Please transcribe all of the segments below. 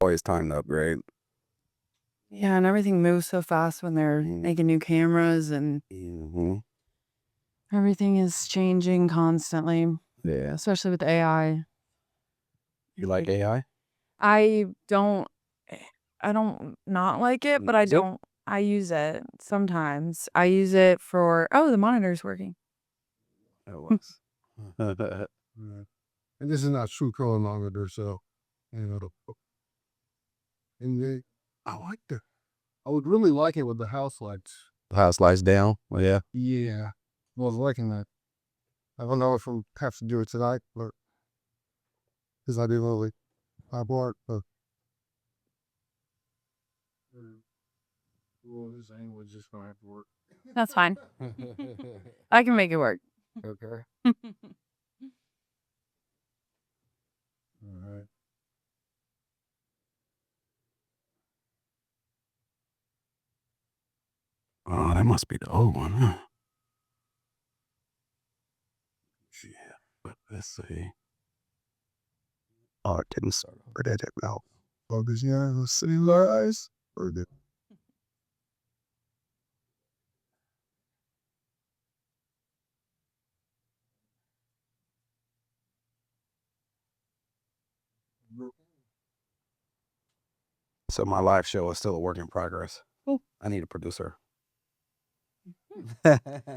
always time to upgrade. Yeah, and everything moves so fast when they're making new cameras and everything is changing constantly, Yeah. especially with AI. You like AI? I don't not like it, but Nope. I use it sometimes. I use it for, oh, the monitor's working. It was. Yeah. And this is not true chronometer, so you know. I like the. I would really like it with the house lights. The house lights down. Well, yeah. Yeah, I was liking that. I don't know if we'll have to do it tonight, but because I do really, I bought. Well, this angle is just gonna have to work. That's fine. I can make it work. Okay. All right. Oh, that must be the old one, huh? Yeah, but let's see. Oh, it didn't start over. Did it? No. Focus, yeah, let's see our eyes. Or did So my live show is still a work in progress. Cool. I need a producer.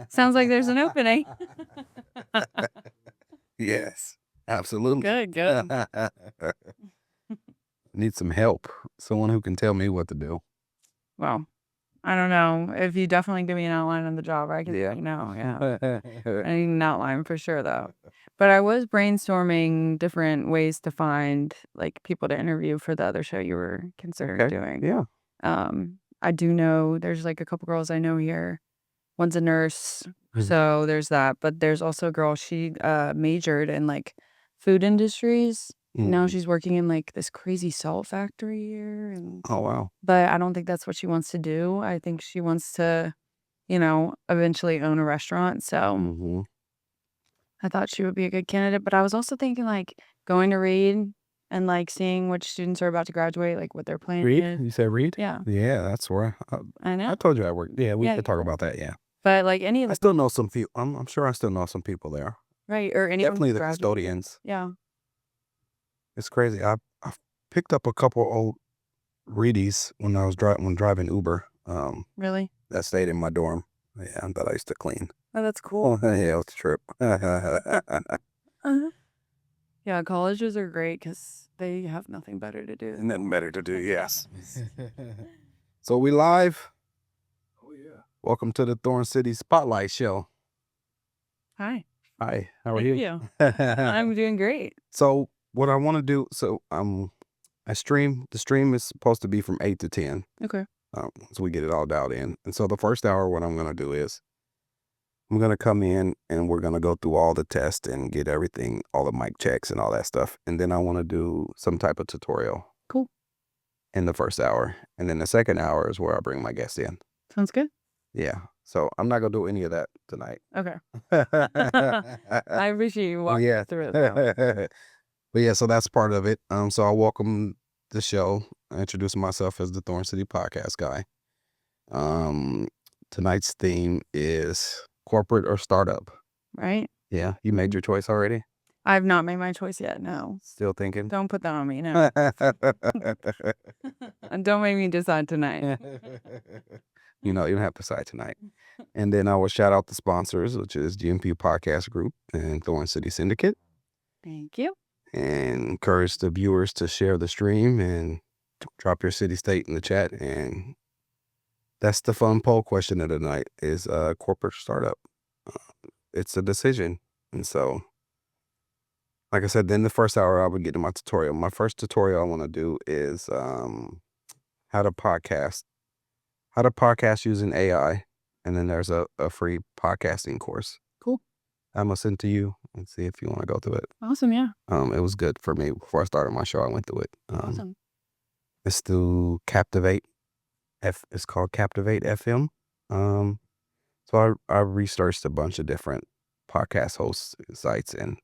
Sounds like there's an opening. Yes, absolutely. Good. Need some help. Someone who can tell me what to do. Well, I don't know. If you definitely give me an outline on the job, I can Yeah. let you know. Yeah. I need an outline for sure, though. But I was brainstorming different ways to find like people to interview for the other show you were considering doing. Yeah. I do know there's like a couple girls I know here. One's a nurse, so there's that. But there's also a girl, she majored in like food industries. Now she's working in like this crazy salt factory here. And Oh, wow. but I don't think that's what she wants to do. I think she wants to, eventually own a restaurant. So I thought she would be a good candidate. But I was also thinking like going to Reed and like seeing which students are about to graduate, like what their plan Reed? is. You said Reed? Yeah. Yeah, that's where I know. I told you I worked. Yeah, we Yeah, could you talk did. about that. Yeah. But like any of I the still know some people. I'm sure I still know some people there. right or anyone Definitely who the graduated. custodians. Yeah. It's crazy. I picked up a couple old Reedies when I was driving Uber. Really? That stayed in my dorm. Yeah, that I used to clean. Oh, that's cool. Oh, yeah, it was a trip. Yeah, colleges are great because they have nothing better to do. Nothing better to do. Yes. So we live. Oh yeah. Welcome to the Thorn City Spotlight Show. Hi. Hi, how are Thank you? I'm doing great. So what I want to do, I stream. The stream is supposed to be from 8 to 10. Okay. So we get it all dialed in. And so the first hour, what I'm gonna do is I'm gonna come in and we're gonna go through all the tests and get everything, all the mic checks and all that stuff. And then I want to do some type of tutorial. Cool. In the first hour, and then the second hour is where I bring my guest in. Sounds good. Yeah. So I'm not gonna do any of that tonight. Okay. I appreciate you walking Yeah. through it though. But yeah, so that's part of it. So I'll welcome the show, introducing myself as the Thorn City podcast guy. Tonight's theme is corporate or startup. Right? Yeah. You made your choice already? I've not made my choice yet. No. Still thinking? Don't put that on me. No. And don't make me decide tonight. You don't have to decide tonight. And then I will shout out the sponsors, which is GMP Podcast Group and Thorn City Syndicate. Thank you. And encourage the viewers to share the stream and drop your city state in the chat. And that's the fun poll question of the night is corporate startup. It's a decision. And so, like I said, then the first hour I would get to my tutorial. My first tutorial I want to do is how to podcast using AI. And then there's a free podcasting course. Cool. I'm gonna send to you and see if you want to go through it. Awesome. Yeah. It was good for me before I started my show. I went through it. Awesome. It's through Captivate. It's called Captivate FM. So I researched a bunch of different podcast host sites and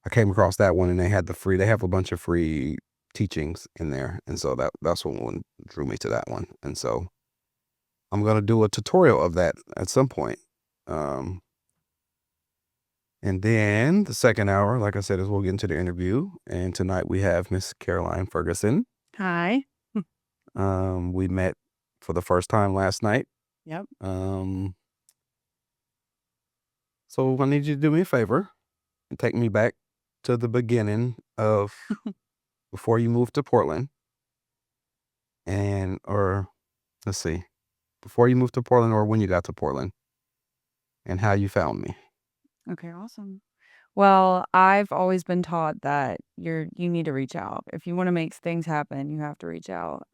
I came across that one and they have a bunch of free teachings in there, and so that's what one drew me to that one. And so I'm gonna do a tutorial of that at some point. And then the second hour, like I said, is we'll get into the interview. And tonight we have Miss Caroline Ferguson. Hi. We met for the first time last night. Yep. So I need you to do me a favor and take me back to the beginning of before you moved to Portland. Or let's see, before you moved to Portland or when you got to Portland and how you found me. Okay, awesome. Well, I've always been taught that you need to reach out. If you want to make things happen, you have to reach out.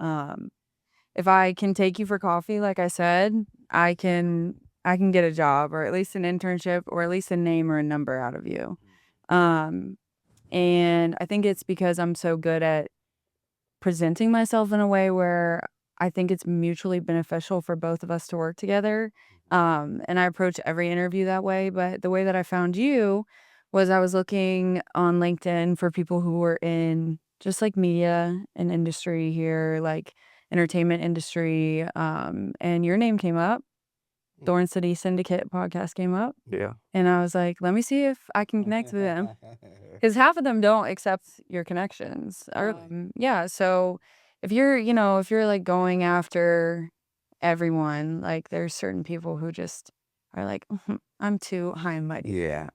If I can take you for coffee, like I said, I can get a job or at least an internship or at least a name or a number out of you. And I think it's because I'm so good at presenting myself in a way where I think it's mutually beneficial for both of us to work together. And I approach every interview that way. But the way that I found you was I was looking on LinkedIn for people who were in just like media and industry here, like entertainment industry. And your name came up. Thorn City Syndicate podcast came up. Yeah. And I was like, let me see if I can connect with them. Because half of them don't accept your connections. Yeah. So if you're like going after everyone, like there's certain people who just are like, I'm too high and mighty. Yeah.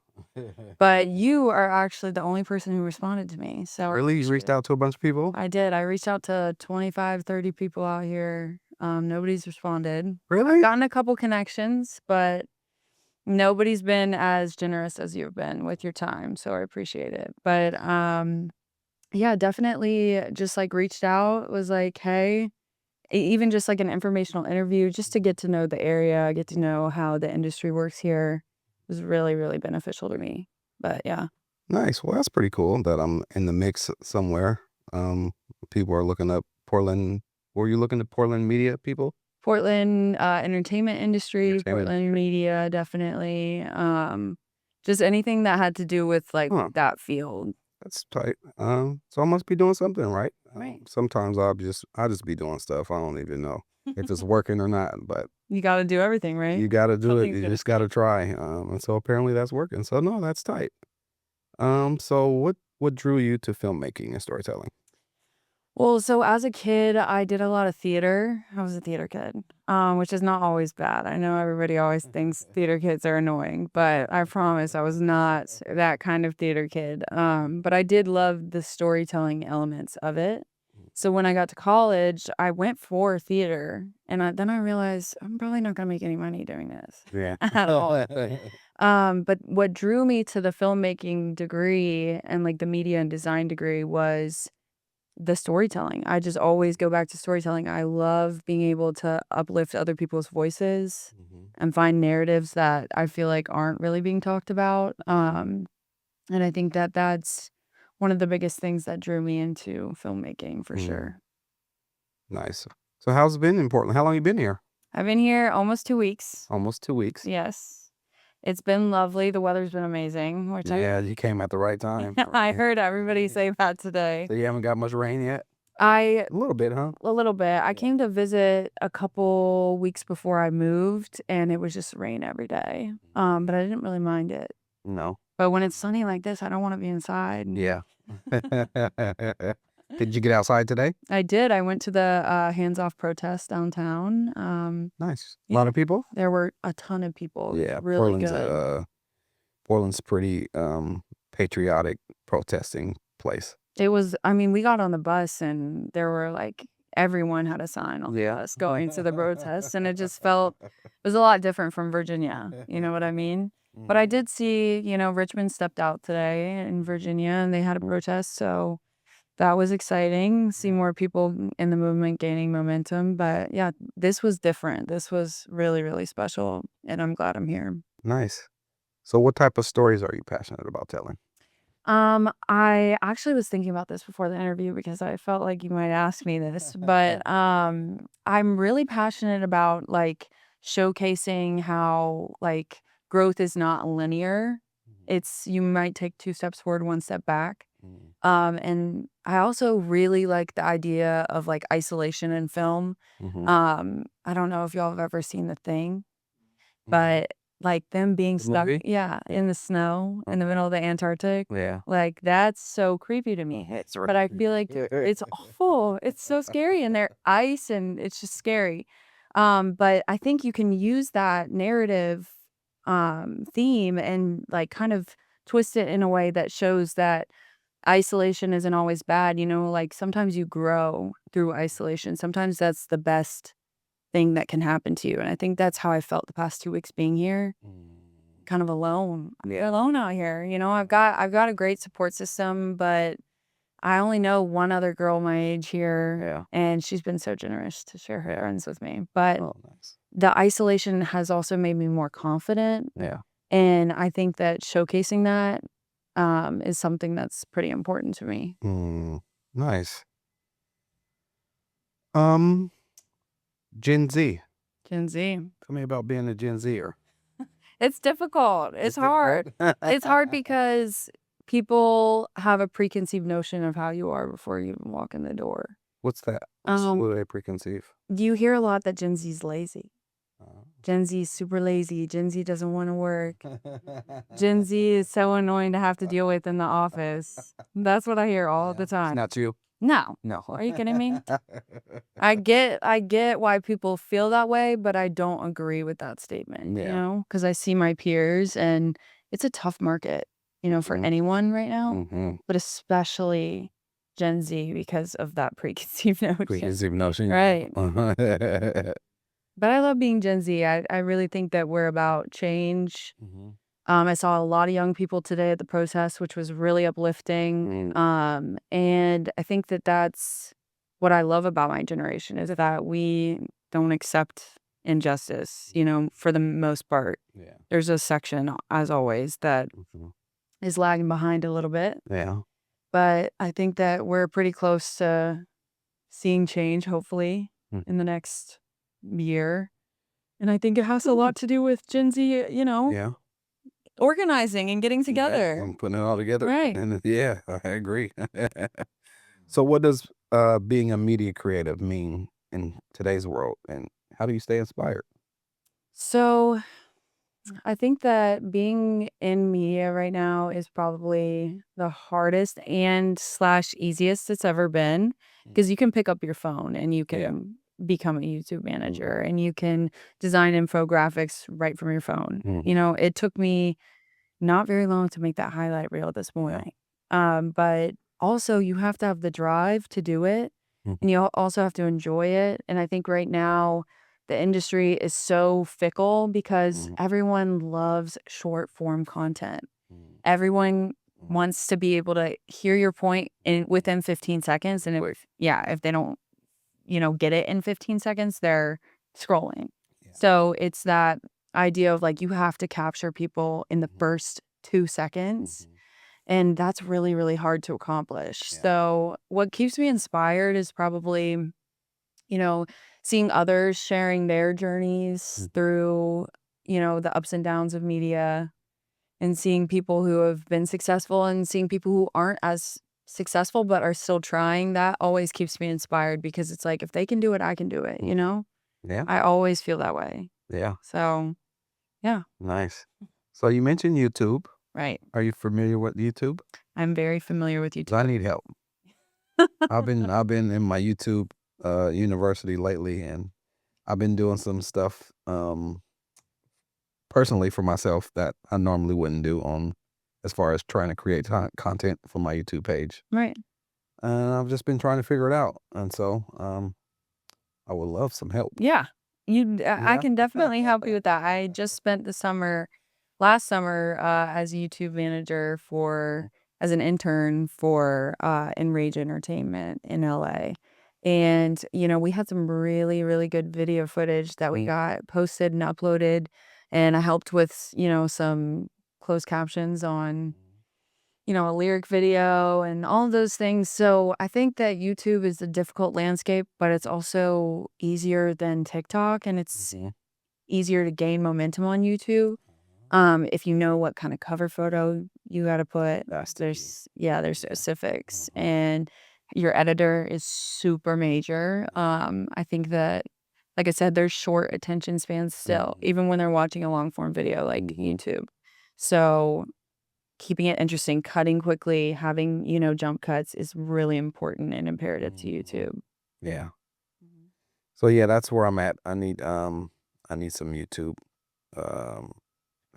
But you are actually the only person who responded to me. So Really? You reached out to a bunch of people? I did. I reached out to 25, 30 people out here. Nobody's responded. Really? Gotten a couple connections, but nobody's been as generous as you've been with your time. So I appreciate it. But yeah, definitely just like reached out, was like, hey, even just like an informational interview just to get to know the area, get to know how the industry works here was really, really beneficial to me. But yeah. Nice. Well, that's pretty cool that I'm in the mix somewhere. People are looking up Portland. Were you looking at Portland media people? Portland entertainment industry, Portland media, definitely. Just anything that had to do with like that field. That's tight. So I must be doing something right. Right. Sometimes I just be doing stuff I don't even know if it's working or not. But you got to do everything, right? You got to do it. You just got to try. And so apparently that's working. So no, that's tight. So what drew you to filmmaking and storytelling? Well, so as a kid, I did a lot of theater. I was a theater kid, which is not always bad. I know everybody always thinks theater kids are annoying, but I promise I was not that kind of theater kid. But I did love the storytelling elements of it. So when I got to college, I went for theater, and then I realized I'm probably not going to make any money doing this. Yeah. At all. But what drew me to the filmmaking degree and like the media and design degree was the storytelling. I just always go back to storytelling. I love being able to uplift other people's voices and find narratives that I feel like aren't really being talked about. And I think that that's one of the biggest things that drew me into filmmaking for sure. Nice. So how's it been in Portland? How long you been here? I've been here almost 2 weeks. Almost 2 weeks. Yes. It's been lovely. The weather's been amazing. You came at the right time. I heard everybody say that today. So you haven't got much rain yet? A little bit, huh? A little bit. I came to visit a couple weeks before I moved, and it was just rain every day. But I didn't really mind it. No. But when it's sunny like this, I don't want to be inside. Yeah. Did you get outside today? I did. I went to the hands-off protest downtown. Nice. A lot of people? There were a ton of people. Yeah, really good. Portland's pretty patriotic protesting place. It was, I mean, we got on the bus and there were like, everyone had a sign on the bus going to the protest. And it just it was a lot different from Virginia. You know what I mean? But I did see, Richmond stepped out today in Virginia and they had a protest. So that was exciting. See more people in the movement gaining momentum. But yeah, this was different. This was really, really special. And I'm glad I'm here. Nice. So what type of stories are you passionate about telling? I actually was thinking about this before the interview because I felt like you might ask me this, but I'm really passionate about like showcasing how like growth is not linear you might take 2 steps forward, 1 step back. Mm. And I also really like the idea of like isolation in film. Mhm. I don't know if y'all have ever seen The Thing, Mhm. but like them being The stuck, movie? yeah, in the snow in the middle of the Antarctic, Yeah. like that's so creepy to me. It's But I feel like it's awful. It's so scary, and they're ice, and it's just scary. But I think you can use that narrative theme and like kind of twist it in a way that shows that isolation isn't always bad. Like sometimes you grow through isolation. Sometimes that's the best thing that can happen to you. And I think that's how I felt the past 2 weeks being here, kind of alone. I'm alone out here. I've got a great support system, but I only know one other girl my age here, Yeah. and she's been so generous to share her friends with me. But Oh, nice. the isolation has also made me more confident, Yeah. and I think that showcasing that is something that's pretty important to me. Nice. Um, Gen Z. Gen Z. Tell me about being a Gen Zer. It's difficult. It's hard. It's hard because people have a preconceived notion of how you are before you even walk in the door. What's that? What do they preconceive? You hear a lot that Gen Z's lazy. Oh. Gen Z is super lazy. Gen Z doesn't want to work. Gen Z is so annoying to have to deal with in the office. That's what I hear all the It's time. not you. No. No. Are you kidding me? I get why people feel that way, but I don't agree with that statement, Yeah. because I see my peers and it's a tough market, for Mhm. anyone right now, Mhm. but especially Gen Z because of that preconceived notion. Preconceived notion. Right. Mhm. But I love being Gen Z. I really think that we're about change. I saw a lot of young people today at the protest, which was really uplifting. And I think that that's what I love about my generation is that we don't accept injustice, for the most part. Yeah. There's a section, as always, that Mhm. is lagging behind a little bit. Yeah. But I think that we're pretty close to seeing change, hopefully, in the next year. And I think it has a lot to do with Gen Z, Yeah. organizing and getting together. I'm putting it all together. Right. And yeah, I agree. So what does being a media creative mean in today's world, and how do you stay inspired? So I think that being in media right now is probably the hardest and slash easiest it's ever been because you can pick up your phone and you Yeah. can become a YouTube manager and you can design infographics right from your phone. Mhm. It took me not very long to make that highlight reel this morning. But also you have to have the drive to do it Mhm. and you also have to enjoy it. And I think right now the industry is so fickle because Mhm. everyone loves short form content. Mhm. Everyone wants to be able to hear your point within 15 seconds. And if they don't, get it in 15 seconds, they're scrolling. Yeah. So it's that idea of like you have to capture people in the first 2 seconds. And that's really, really hard to accomplish. Yeah. So what keeps me inspired is probably, seeing others sharing their journeys through, the ups and downs of media and seeing people who have been successful and seeing people who aren't as successful but are still trying. That always keeps me inspired because it's like if they can do it, I can do it, Yeah. I always feel that way. Yeah. So, yeah, Nice. So you mentioned YouTube. right. Are you familiar with YouTube? I'm very familiar with 'Cause YouTube. I need help. I've been in my YouTube university lately, and I've been doing some stuff personally for myself that I normally wouldn't do on as far as trying to create content for my YouTube page. Right. And I've just been trying to figure it out. And so I would love some help. Yeah. I Yeah. can definitely help you with that. I just spent last summer, as a YouTube manager as an intern for Enrage Entertainment in LA. And, we had some really, really good video footage that we got posted and uploaded. And I helped with, some closed captions on a lyric video and all of those things. So I think that YouTube is a difficult landscape, but it's also easier than TikTok and it's easier to gain momentum on YouTube. If you know what kind of cover photo you got to put, That's the key. there's Yeah. specifics, Mhm. and your editor is super major. I think that, like I said, there's short attention spans still, Mhm. even when they're watching a long form video like Mhm. YouTube. So keeping it interesting, cutting quickly, having, jump cuts is really important and imperative to Mhm. YouTube. Yeah. Mhm. So yeah, that's where I'm at. I need some YouTube um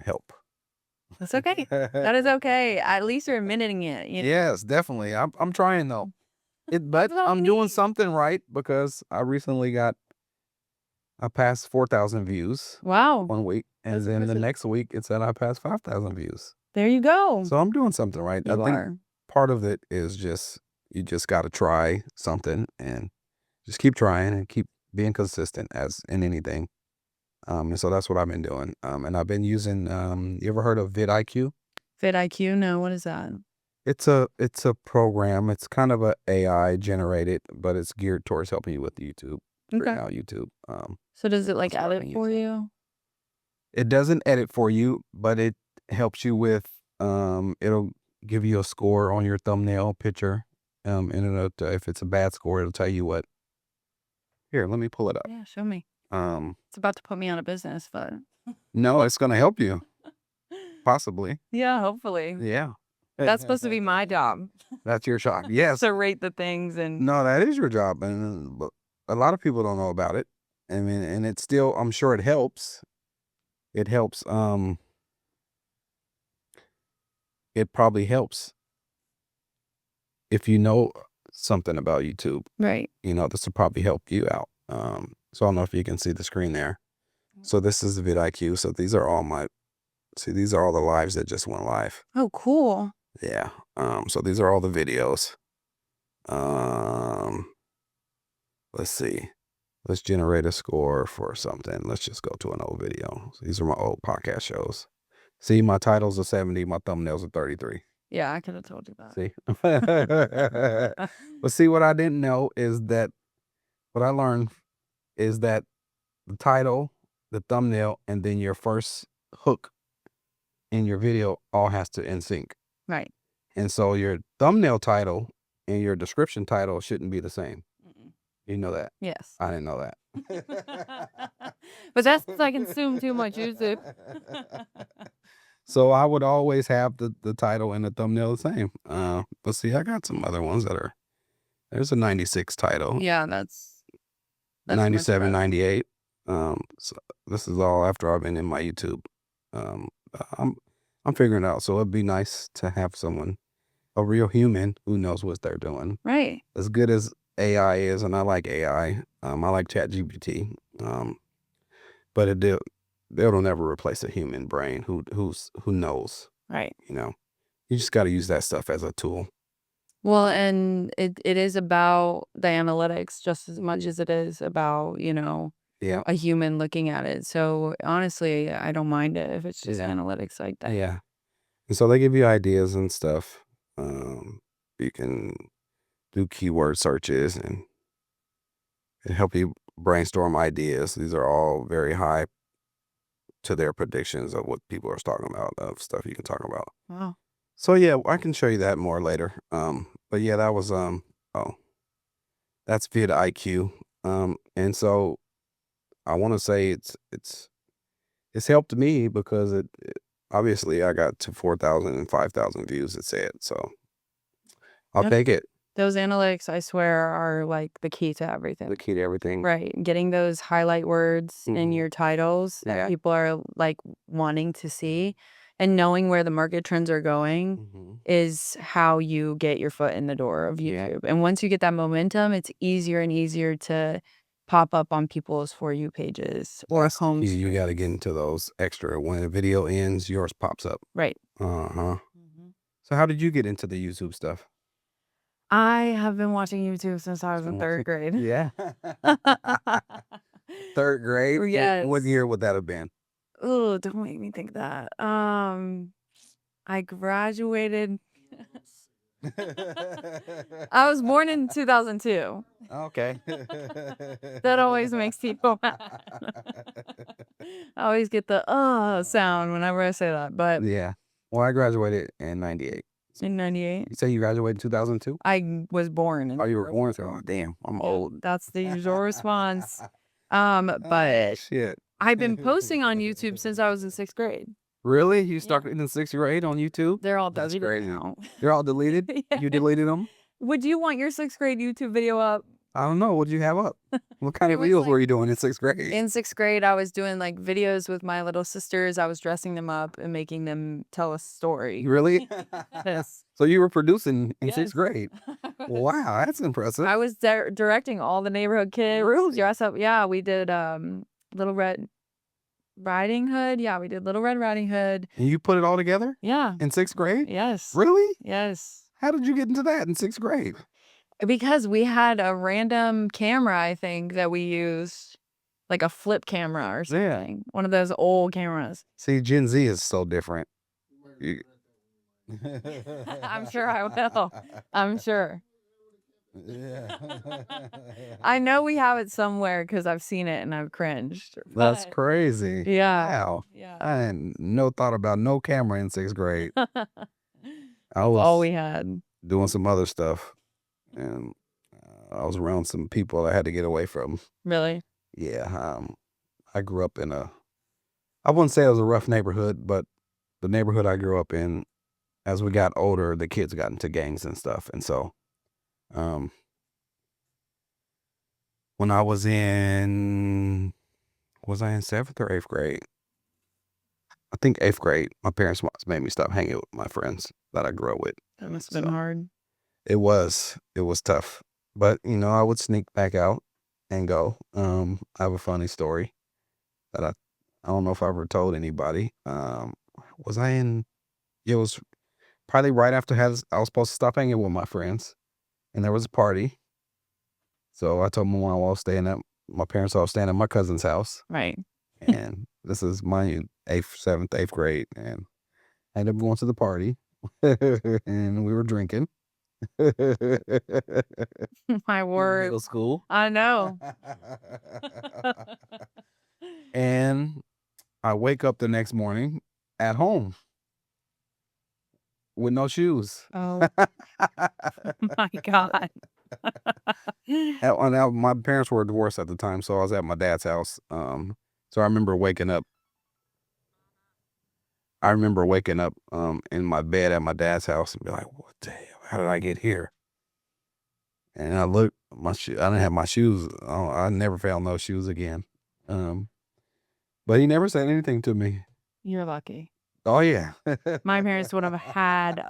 help. That's okay. That is okay. At least you're admitting it. Yes, definitely. I'm trying though. But That's all I'm you doing need. something right because I passed 4,000 views Wow. 1 week, That's and then the impressive. next week it said I passed 5,000 views. There you go. So I'm doing something right. I You think are. part of it is just you just got to try something and just keep trying and keep being consistent as in anything. And so that's what I've been doing. And I've been using. You ever heard of vidIQ? vidIQ? No, what is that? It's a program. It's kind of a AI generated, but it's geared towards helping you with YouTube. Figuring Okay. out YouTube. So does it like That's what I've edit been for using. you? It doesn't edit for you, but it helps you with. It'll give you a score on your thumbnail picture. And if it's a bad score, it'll tell you what. Here, let me pull it up. Yeah, show me. Um, It's about to put me out of business, but no, it's gonna help you possibly. yeah, hopefully. Yeah. That's supposed to be my job. That's your shot. Yes. To rate the things and No, that is your job, and but a lot of people don't know about it. I mean, and it's still, I'm sure it helps. It helps. It probably helps if you know something about YouTube. right. This will probably help you out. So I don't know if you can see the screen there. So this is the vidIQ. So these are all the lives that just went live. Oh, cool. Yeah. So these are all the videos. Um, let's see. Let's generate a score for something. Let's just go to an old video. So these are my old podcast shows. See, my titles are 70, my thumbnails are 33. Yeah, I could have told you that. See? But see, what I didn't know is that what I learned is that the title, the thumbnail, and then your first hook in your video all has to in sync. Right. And so your thumbnail title and your description title shouldn't be the same. Mm-mm. You know that? Yes. I didn't know that. But that's 'cause I consume too much YouTube. So I would always have the title and the thumbnail the same. But see, I got some other ones there's a 96 title, Yeah, that's much 97, better. 98. So this is all after I've been in my YouTube. Um, I'm I'm figuring it out. So it'd be nice to have a real human who knows what they're doing. Right. As good as AI is, and I like AI. I like ChatGPT. But it'll never replace a human brain who knows. Right. You just got to use that stuff as a tool. Well, and it is about the analytics just as much as it is about, Yeah, a human looking at it. So honestly, I don't mind it if it's just yeah, analytics like that. yeah. And so they give you ideas and stuff. You can do keyword searches and help you brainstorm ideas. These are all very high to their predictions of what people are talking about, of stuff you can talk about. Wow. So yeah, I can show you that more later. But yeah, that was oh, that's vidIQ. And so I want to say it's helped me because obviously I got to 4,000 and 5,000 views. It said so. I'll Yep. take it. Those analytics, I swear, are like the key to everything. The key to everything. Right. Getting those highlight words in Mhm. your titles Yeah. that people are like wanting to see and knowing where the market trends are going Mhm. is how you get your foot in the door of Yeah. YouTube. And once you get that momentum, it's easier and easier to pop up on people's For You pages or That's the home key. You got to screen. get into those extra. When a video ends, yours pops up. Right. Uh-huh. So how did you get into the YouTube stuff? I have been watching YouTube since I was in third grade. Yeah. Third grade? What Yes. year would that have been? Oh, don't make me think that. I graduated I was born in 2002. Okay. That always makes people mad. I always get the sound whenever I say that. But Yeah. Well, I graduated in 98. in 98, You say you graduated in 2002? I was born in Oh, you were born. Oh, damn. I'm old. That's the usual response. But Shit. I've been posting on YouTube since I was in 6th grade. Really? You started in the 6th grade on YouTube? They're all That's deleted crazy. now. They're all deleted? Yeah. You deleted them? Would you want your 6th grade YouTube video up? I don't know. What'd you have up? What kind of It was videos like- were you doing in 6th grade? In 6th grade, I was doing like videos with my little sisters. I was dressing them up and making them tell a story. Really? Yes. So you were producing in Yes. 6th grade? Wow, that's impressive. I was directing all the neighborhood kids. Really? Dress up. Yeah, we did Little Red Riding Hood. Yeah, we did Little Red Riding Hood. And you put it all together Yeah. in 6th grade? Yes. Really? Yes. How did you get into that in 6th grade? Because we had a random camera, I think, that we used, like a flip camera or Yeah. something. One of those old cameras. See, Gen Z is so different. You- I'm sure I will. I'm sure. Yeah. I know we have it somewhere because I've seen it and I've cringed. That's but- crazy. Yeah. Wow. Yeah. I had no thought about no camera in 6th grade. I was All we had. doing some other stuff, and I was around some people I had to get away from. Really? Yeah, I grew up in I wouldn't say it was a rough neighborhood, but the neighborhood I grew up in, as we got older, the kids got into gangs and stuff, and so, when I was in 7th or 8th grade? I think 8th grade. My parents made me stop hanging with my friends that I grew up with. That must have So- been hard. It was tough, but I would sneak back out and go. I have a funny story that I don't know if I ever told anybody. Was I in? It was probably right after I was supposed to stop hanging with my friends, and there was a party. So I told my mom I was staying at my parents. I was staying at my cousin's house, Right. and this is my 8th, 7th, 8th grade, and I ended up going to the party, and we were drinking. My word. Middle school. I know. And I wake up the next morning at home with no shoes. Oh my God. Now, my parents were divorced at the time, so I was at my dad's house. So I remember waking up. In my bed at my dad's house and be like, "What the hell? How did I get here?" And I looked, I didn't have my shoes. I never found those shoes again. But he never said anything to me. You're lucky. Oh yeah. My parents would have had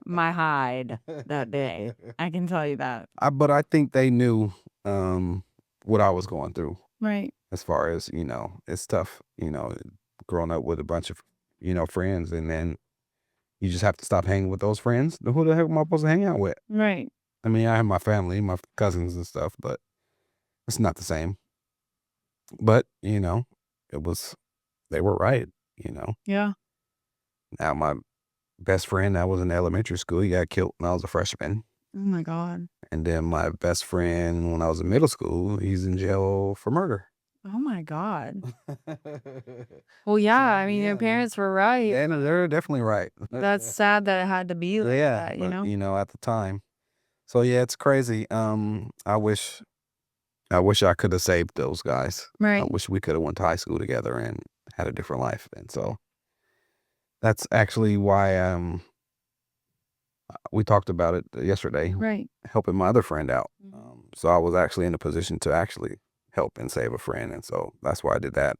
my hide that day. I can tell you that. But I think they knew what I was going through. Right. As far as it's tough. Growing up with a bunch of friends, and then you just have to stop hanging with those friends. Who the heck am I supposed to hang out with? Right. I mean, I have my family, my cousins and stuff, but it's not the same. But they were right. Yeah. Now my best friend that was in elementary school, he got killed when I was a freshman. Oh my God. And then my best friend when I was in middle school, he's in jail for murder. Oh my God. Well, yeah. I mean, yeah, your man. parents were right. Yeah, no, they're definitely right. That's sad that it had to be like yeah, that, but, at the time. So yeah, it's crazy. I wish I could have saved those guys. I Right. wish we could have went to high school together and had a different life. And so that's actually why we talked about it yesterday, Right. helping my other friend out. Mhm. So I was actually in a position to actually help and save a friend, and so that's why I did that.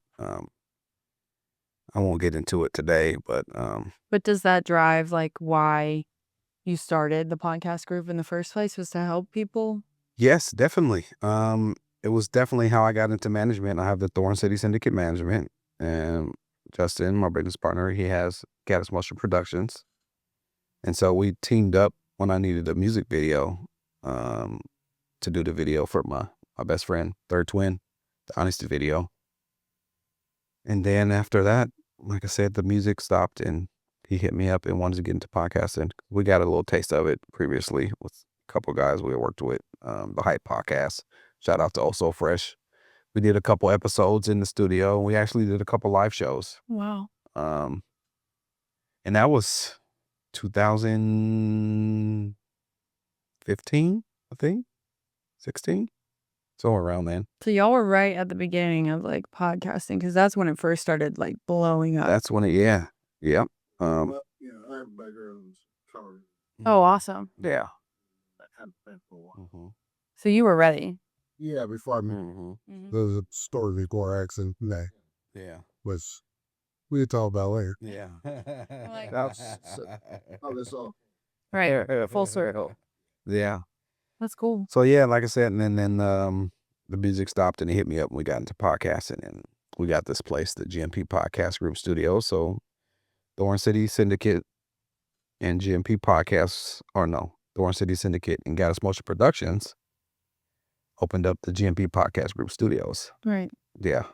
I won't get into it today, but But does that drive like why you started the podcast group in the first place, was to help people? yes, definitely. It was definitely how I got into management. I have the Thorn City Syndicate Management, and Justin, my business partner, he has Caddis Motion Productions, and so we teamed up when I needed a music video to do the video for my best friend, third twin, the Honesty video. And then after that, like I said, the music stopped, and he hit me up and wanted to get into podcasting. We got a little taste of it previously with a couple guys we worked with, the Hype Podcast. Shout out to Also Fresh. We did a couple episodes in the studio. We actually did a couple live shows. Wow. And that was 2015, I think, 16, somewhere around then. So y'all were right at the beginning of like podcasting because that's when it first started like blowing up. That's when it, yeah, yep. I have background color. Oh, awesome. Yeah. So you were ready. Yeah, before I met the story before I accident today. Yeah. Was we'll talk about later. Yeah. Like- Oh, that's all. Right. Full circle. Yeah. That's cool. So yeah, like I said, and then the music stopped and he hit me up and we got into podcasting and we got this place, the GMP Podcast Group Studio. So the Orange City Syndicate and GMP Podcasts, or no, the Orange City Syndicate and Gaddis Motion Productions opened up the GMP Podcast Group Studios. Right. Yeah.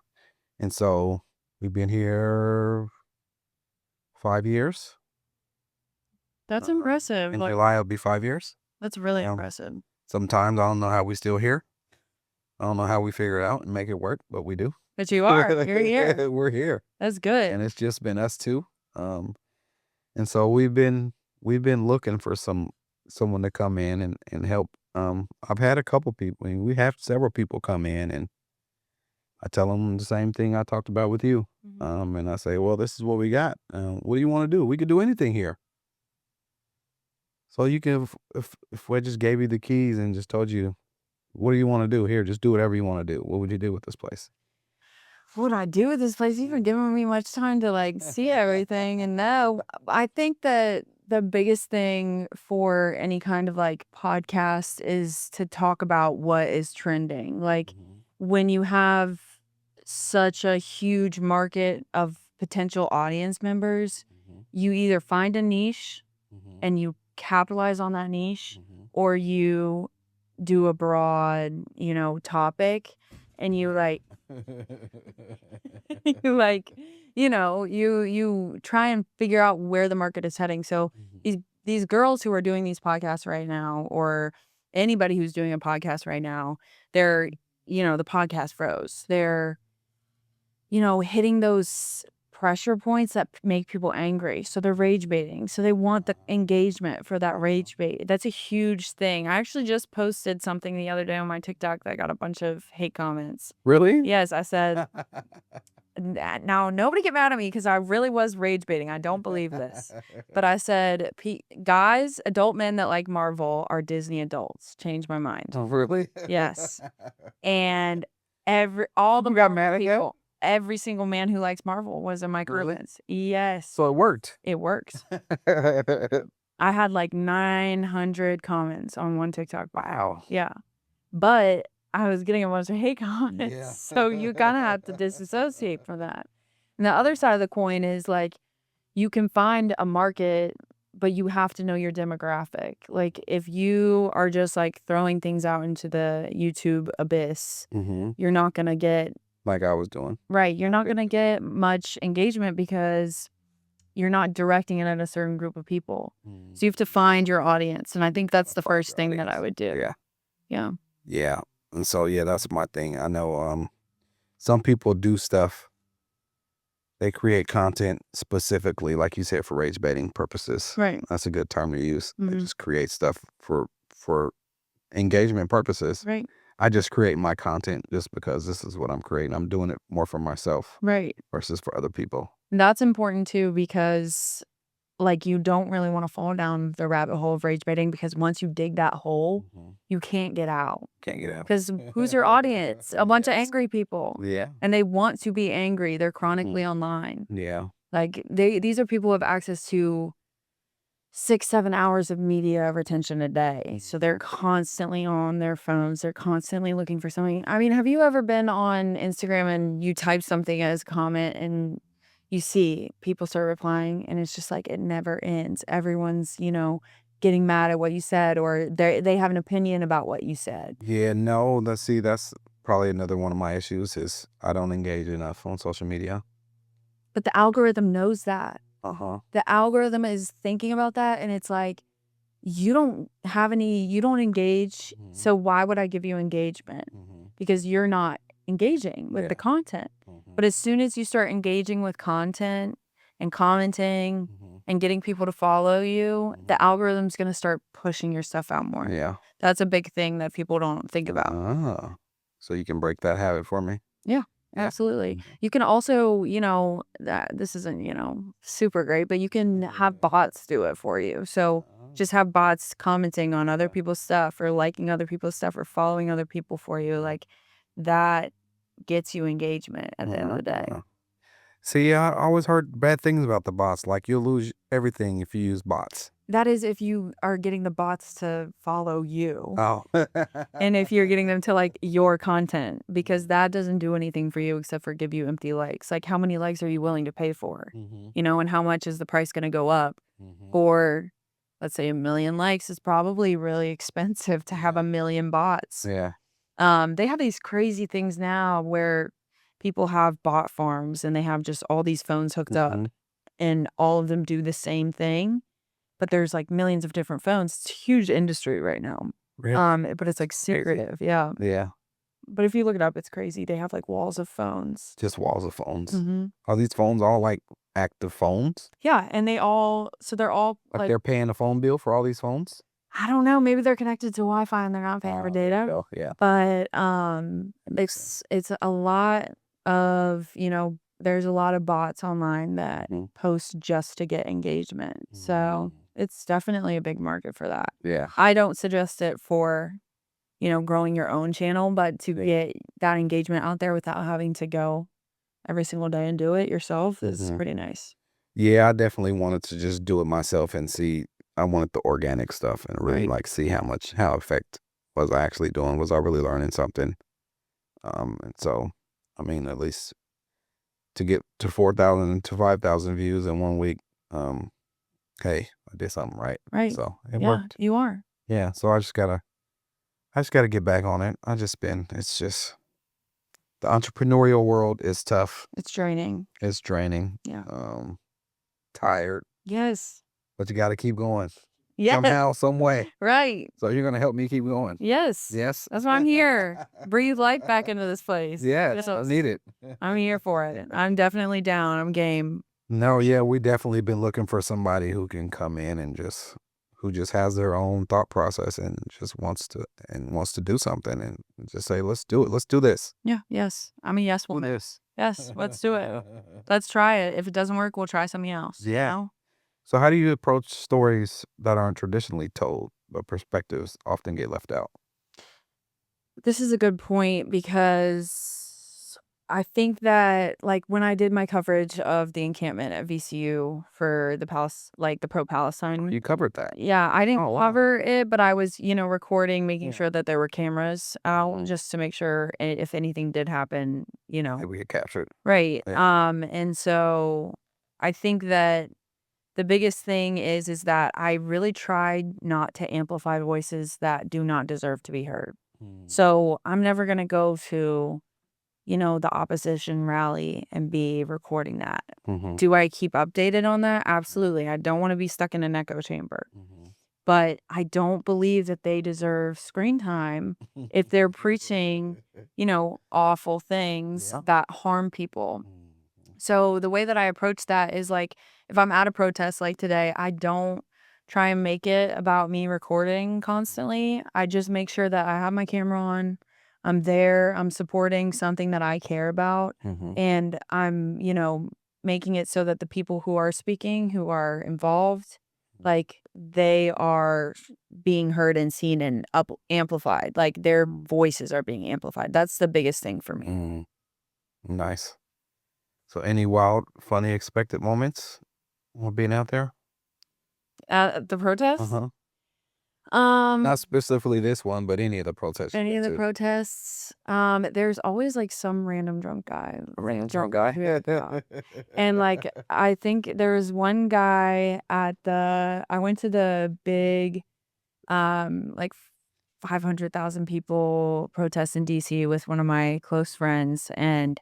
And so we've been here 5 years. That's impressive. In Like, July, it'll be 5 years. that's really Yeah. impressive. Sometimes I don't know how we still here. I don't know how we figure it out and make it work, but we do. But you are. You're here. We're here. That's good. And it's just been us two. And so we've been looking for someone to come in and help. I've had a couple people, and we have several people come in, and I tell them the same thing I talked about with you. And I say, well, this is what we got. What do you want to do? We could do anything here. So you can, if we just gave you the keys and just told you, what do you want to do here? Just do whatever you want to do. What would you do with this place? What would I do with this place? You've been giving me much time to like see everything and know. I think that the biggest thing for any kind of like podcast is to talk about what is trending. Like when you have such a huge market of potential audience members, you either find a niche and you capitalize on that niche, or you do a broad, topic and you like you try and figure out where the market is heading. So these girls who are doing these podcasts right now, or anybody who's doing a podcast right now, they're, the podcast pros. They're, hitting those pressure points that make people angry. So they're rage baiting. So they want the engagement for that rage bait. That's a huge thing. I actually just posted something the other day on my TikTok that got a bunch of hate comments. Really? Yes, I said, now nobody get mad at me because I really was rage baiting. I don't believe this. But I said, guys, adult men that like Marvel are Disney adults. Changed my mind. Oh, really? Yes. And all the got mad at you? people, every single man who likes Marvel was in my comments. Yes. So it worked. It works. I had like 900 comments on one TikTok. Wow. Yeah. But I was getting a bunch of hate comments. Yeah. So you kind of have to disassociate from that. And the other side of the coin is like, you can find a market, but you have to know your demographic. Like if you are just like throwing things out into the YouTube abyss, you're not going to get, like I was doing. right, you're not going to get much engagement because you're not directing it at a certain group of people. So you have to find your audience. And I think that's the first thing that I would do. Yeah. Yeah. Yeah. And so, yeah, that's my thing. I know some people do stuff. They create content specifically, like you said, for rage baiting purposes. Right. That's a good term to use. They just create stuff for engagement purposes. Right. I just create my content just because this is what I'm creating. I'm doing it more for myself Right. versus for other people. That's important too, because like you don't really want to fall down the rabbit hole of rage baiting, because once you dig that hole, you can't get out. Can't get out. Because who's your audience? A bunch of angry people. Yeah. And they want to be angry. They're chronically online. Yeah. Like these are people who have access to 6-7 hours of media retention a day. So they're constantly on their phones. They're constantly looking for something. I mean, have you ever been on Instagram and you type something as a comment and you see people start replying and it's just like it never ends. Everyone's, getting mad at what you said, or they have an opinion about what you said. Yeah, no, that's probably another one of my issues is I don't engage enough on social media. But the algorithm knows that. The algorithm is thinking about that, and it's like, you don't engage, so why would I give you engagement? Because you're not engaging with the content. But as soon as you start engaging with content and commenting and getting people to follow you, the algorithm's going to start pushing your stuff out more. Yeah. That's a big thing that people don't think about. Ah. So you can break that habit for me? Yeah, Yeah. absolutely. You can also, that this isn't, super great, but you can have bots do it for you. So just have bots commenting on other people's stuff or liking other people's stuff or following other people for you. Like that gets you engagement at the end of the day. See, I always heard bad things about the bots. Like you'll lose everything if you use bots. That is if you are getting the bots to follow you. Oh. And if you're getting them to like your content, because that doesn't do anything for you except for give you empty likes. Like how many likes are you willing to pay for? And how much is the price going to go up? For, let's say, 1 million likes is probably really expensive to have 1 million bots. Yeah. They have these crazy things now where people have bot farms and they have just all these phones hooked up and all of them do the same thing. But there's like millions of different phones. It's a huge industry right now. Really? But it's like secretive. Yeah. Yeah. But if you look it up, it's crazy. They have like walls of phones. Just walls of phones. Mm-hmm. Are these phones all like active phones? Yeah. And they're all Like they're paying a phone bill for all these phones? I don't know. Maybe they're connected to Wi-Fi and they're not paying for data. Oh, yeah. But it's a lot of, there's a lot of bots online that post just to get engagement. So it's definitely a big market for that. Yeah. I don't suggest it for, growing your own channel, but to get that engagement out there without having to go every single day and do it yourself is pretty nice. Yeah, I definitely wanted to just do it myself and see. I wanted the organic stuff and really Right. like see how effect was I actually doing. Was I really learning something? And so, I mean, at least to get to 4,000 to 5,000 views in 1 week, hey, I did something right. Right. So it Yeah, worked. you are. Yeah. So I just gotta get back on it. It's just the entrepreneurial world is tough. It's draining. It's draining. Yeah. Tired, Yes. but you got to keep going Yes. somehow, some way. Right. So you're gonna help me keep going. Yes. Yes. That's why I'm here. Breathe life back into this place. Yes, I need it. I'm here for it. I'm definitely down. I'm game. No, yeah, we definitely been looking for somebody who can come in and who just has their own thought process and just wants to do something and just say, let's do it. Let's do this. Yeah. Yes. I'm a yes woman. This. Yes. Let's do it. Let's try it. If it doesn't work, we'll try something else. Yeah. So how do you approach stories that aren't traditionally told, but perspectives often get left out? This is a good point because I think that like when I did my coverage of the encampment at VCU for the pro-Palestine. You covered that. Yeah, I didn't Oh, wow. cover it, but I was, recording, making sure that there were cameras out just to make sure if anything did happen, Maybe we could capture it. Right. Yeah. And so I think that the biggest thing is that I really tried not to amplify voices that do not deserve to be heard. So I'm never going to go to, the opposition rally and be recording that. Do I keep updated on that? Absolutely. I don't want to be stuck in an echo chamber. But I don't believe that they deserve screen time if they're preaching, awful things that harm people. So the way that I approach that is like, if I'm at a protest like today, I don't try and make it about me recording constantly. I just make sure that I have my camera on. I'm there. I'm supporting something that I care about. And I'm, making it so that the people who are speaking, who are involved, like they are being heard and seen and amplified. Like their voices are being amplified. That's the biggest thing for me. Nice. So any wild, funny, expected moments while being out there? At the protest? Not specifically this one, but any of the protests. Any of the too. protests. There's always like some random drunk guy. A random drunk guy. Yeah. And like I think there was one guy I went to the big like 500,000 people protest in DC with one of my close friends and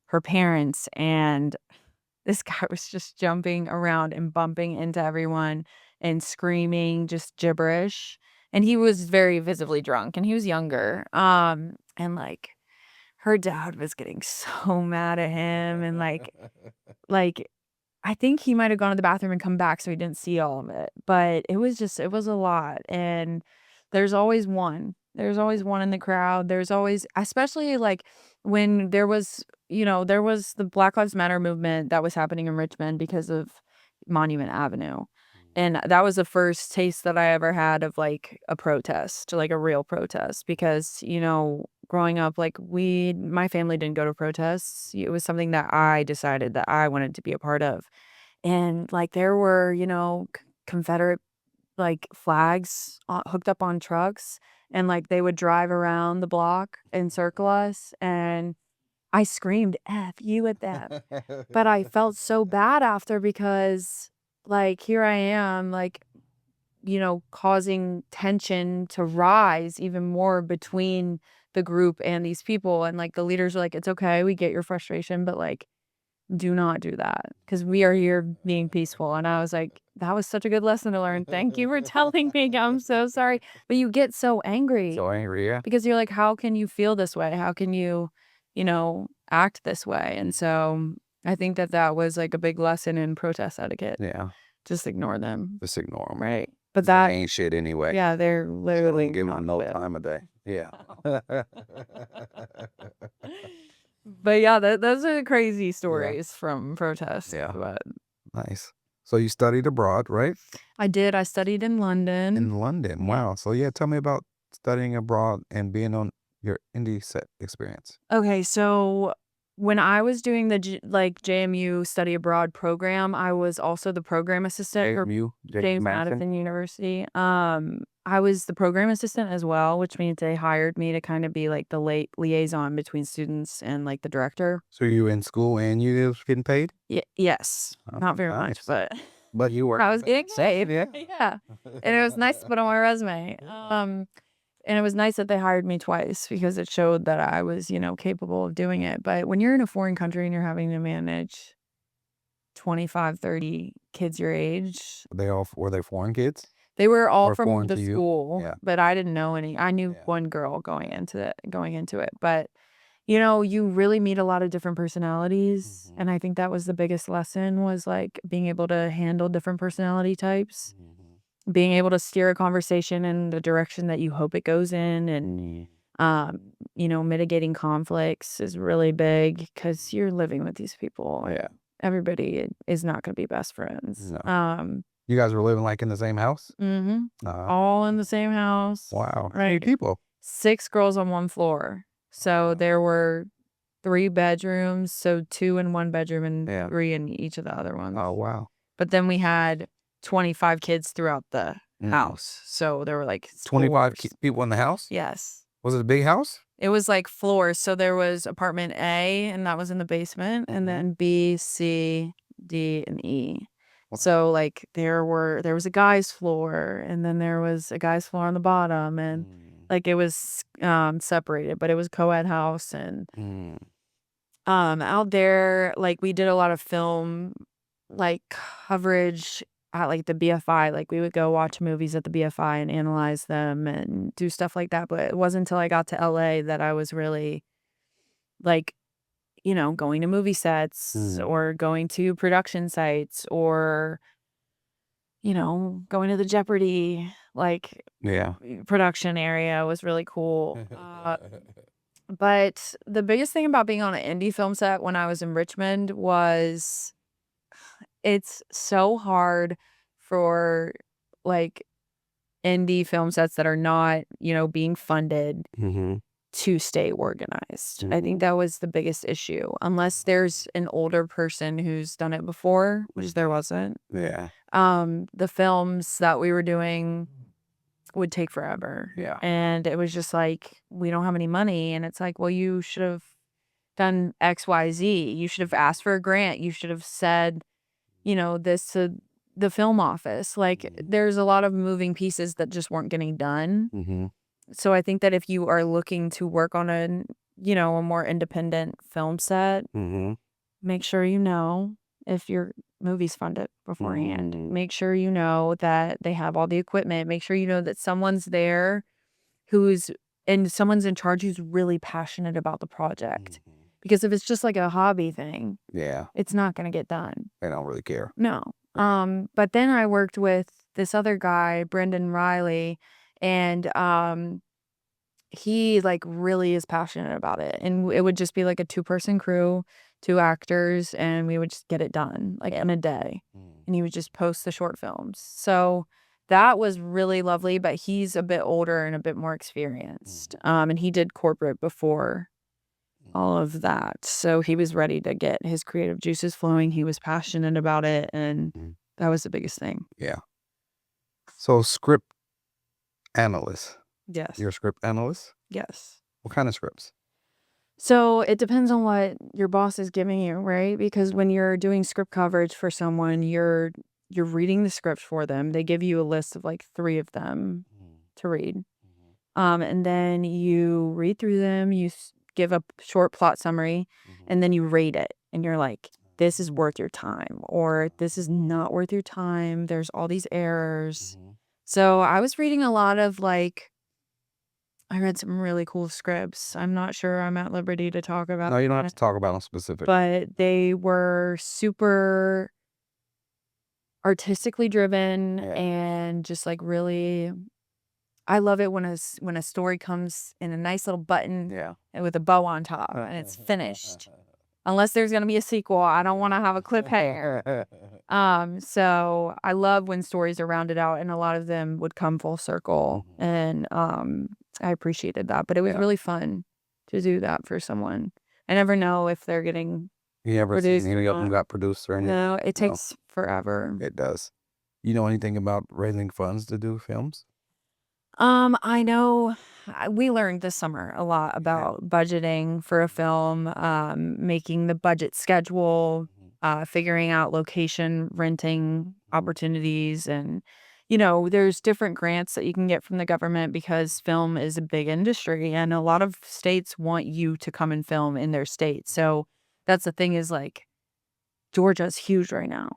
her parents, and this guy was just jumping around and bumping into everyone and screaming just gibberish. And he was very visibly drunk and he was younger. And like her dad was getting so mad at him and like I think he might have gone to the bathroom and come back so he didn't see all of it. But it was a lot. And there's always one. There's always one in the crowd. There's always, especially like when there was, there was the Black Lives Matter movement that was happening in Richmond because of Monument Avenue. And that was the first taste that I ever had of like a protest, like a real protest, because, growing up, like my family didn't go to protests. It was something that I decided that I wanted to be a part of. And like there were, Confederate like flags hooked up on trucks, and like they would drive around the block and circle us. And I screamed F you at them. But I felt so bad after because like here I am, like, causing tension to rise even more between the group and these people. And like the leaders are like, it's okay, we get your frustration, but like, do not do that because we are here being peaceful. And I was like, that was such a good lesson to learn. Thank you for telling me. I'm so sorry. But you get so angry So angry, yeah. because you're like, how can you feel this way? How can you, act this way? And so I think that was like a big lesson in protest etiquette. Yeah. Just ignore them. Just ignore them. Right. But They that, ain't shit anyway. yeah, they're literally Give them not no fit. time of day. Yeah. But yeah, those are crazy stories from protests. Yeah. But Nice. So you studied abroad, right? I did. I studied in London. In London. Yeah. Wow. So yeah, tell me about studying abroad and being on your indie set experience. Okay, so when I was doing the JMU study abroad program, I was also the program assistant for James Madison University. I was the program assistant as well, which means they hired me to kind of be like the liaison between students and like the director. So you in school and you was getting paid? Yes, Oh, not very much, nice. but you were. I was getting paid. Yeah. Yeah, and it was nice to put on my resume. And it was nice that they hired me twice because it showed that I was, capable of doing it. But when you're in a foreign country and you're having to manage 25, 30 kids your age, Were they foreign kids? they were all Or from foreign the to you? school, Yeah. but I didn't know any. I knew Yeah. one girl going into it, but you really meet a lot of different personalities, and I think that was the biggest lesson was like being able to handle different personality types. Being able to steer a conversation in the direction that you hope it goes in, and mitigating conflicts is really big because you're living with these people. Yeah. Everybody is not going to be best friends. No. You guys were living like in the same house? All in the same house. Wow. How Right. many people? 6 girls on one floor. So there were 3 bedrooms, so 2 in one bedroom and 3 in each of the other ones. Oh, wow. But then we had 25 kids throughout the house. So there were like 25 floors. people in the house? Yes. Was it a big house? It was like floors. So there was apartment A, and that was in the basement, and then B, C, D, and E. So like there was a guy's floor, and then there was a guy's floor on the bottom, and like it was separated, but it was a co-ed house. And out there, like we did a lot of film like coverage at like the BFI. Like we would go watch movies at the BFI and analyze them and do stuff like that. But it wasn't until I got to LA that I was really like, going to movie sets or going to production sites or, going to the Jeopardy like production area was really cool. But the biggest thing about being on an indie film set when I was in Richmond was it's so hard for like indie film sets that are not, being funded to stay organized. I think that was the biggest issue. Unless there's an older person who's done it before, which there wasn't. Yeah. The films that we were doing would take forever. Yeah. And it was just like, we don't have any money. And it's like, well, you should have done XYZ. You should have asked for a grant. You should have said, this to the film office. Like there's a lot of moving pieces that just weren't getting done. So I think that if you are looking to work on a more independent film set, make sure if your movie's funded beforehand. Make sure you know that they have all the equipment. Make sure you know that someone's there someone's in charge who's really passionate about the project. Because if it's just like a hobby thing, it's not going to get done. They don't really care. No. But then I worked with this other guy, Brendan Riley, and he like really is passionate about it. And it would just be like a 2-person crew, 2 actors, and we would just get it done like in a day. And he would just post the short films. So that was really lovely, but he's a bit older and a bit more experienced. And he did corporate before all of that. So he was ready to get his creative juices flowing. He was passionate about it, and that was the biggest thing. Yeah. So script analyst. Yes. You're a script analyst? Yes. What kind of scripts? So it depends on what your boss is giving you, right? Because when you're doing script coverage for someone, you're reading the script for them. They give you a list of like 3 of them to read. And then you read through them, give a short plot summary, and then you rate it. And you're like, this is worth your time, or this is not worth your time. There's all these errors. So I was reading a lot of like, I read some really cool scripts. I'm not sure I'm at liberty to talk about. No, you don't have to talk about them specific. But they were super artistically driven and just like really, I love it when a story comes in a nice little button and with a bow on top and it's finished. Unless there's going to be a sequel, I don't want to have a cliffhanger. So I love when stories are rounded out, and a lot of them would come full circle, and I appreciated that. But it was really fun to do that for someone. I never know if they're getting You ever produced seen any of them got produced or anything? No, it takes forever. It does. You know anything about raising funds to do films? I know we learned this summer a lot about budgeting for a film, making the budget schedule, figuring out location renting opportunities. And, there's different grants that you can get from the government because film is a big industry and a lot of states want you to come and film in their state. So that's the thing is like, Georgia's huge right now,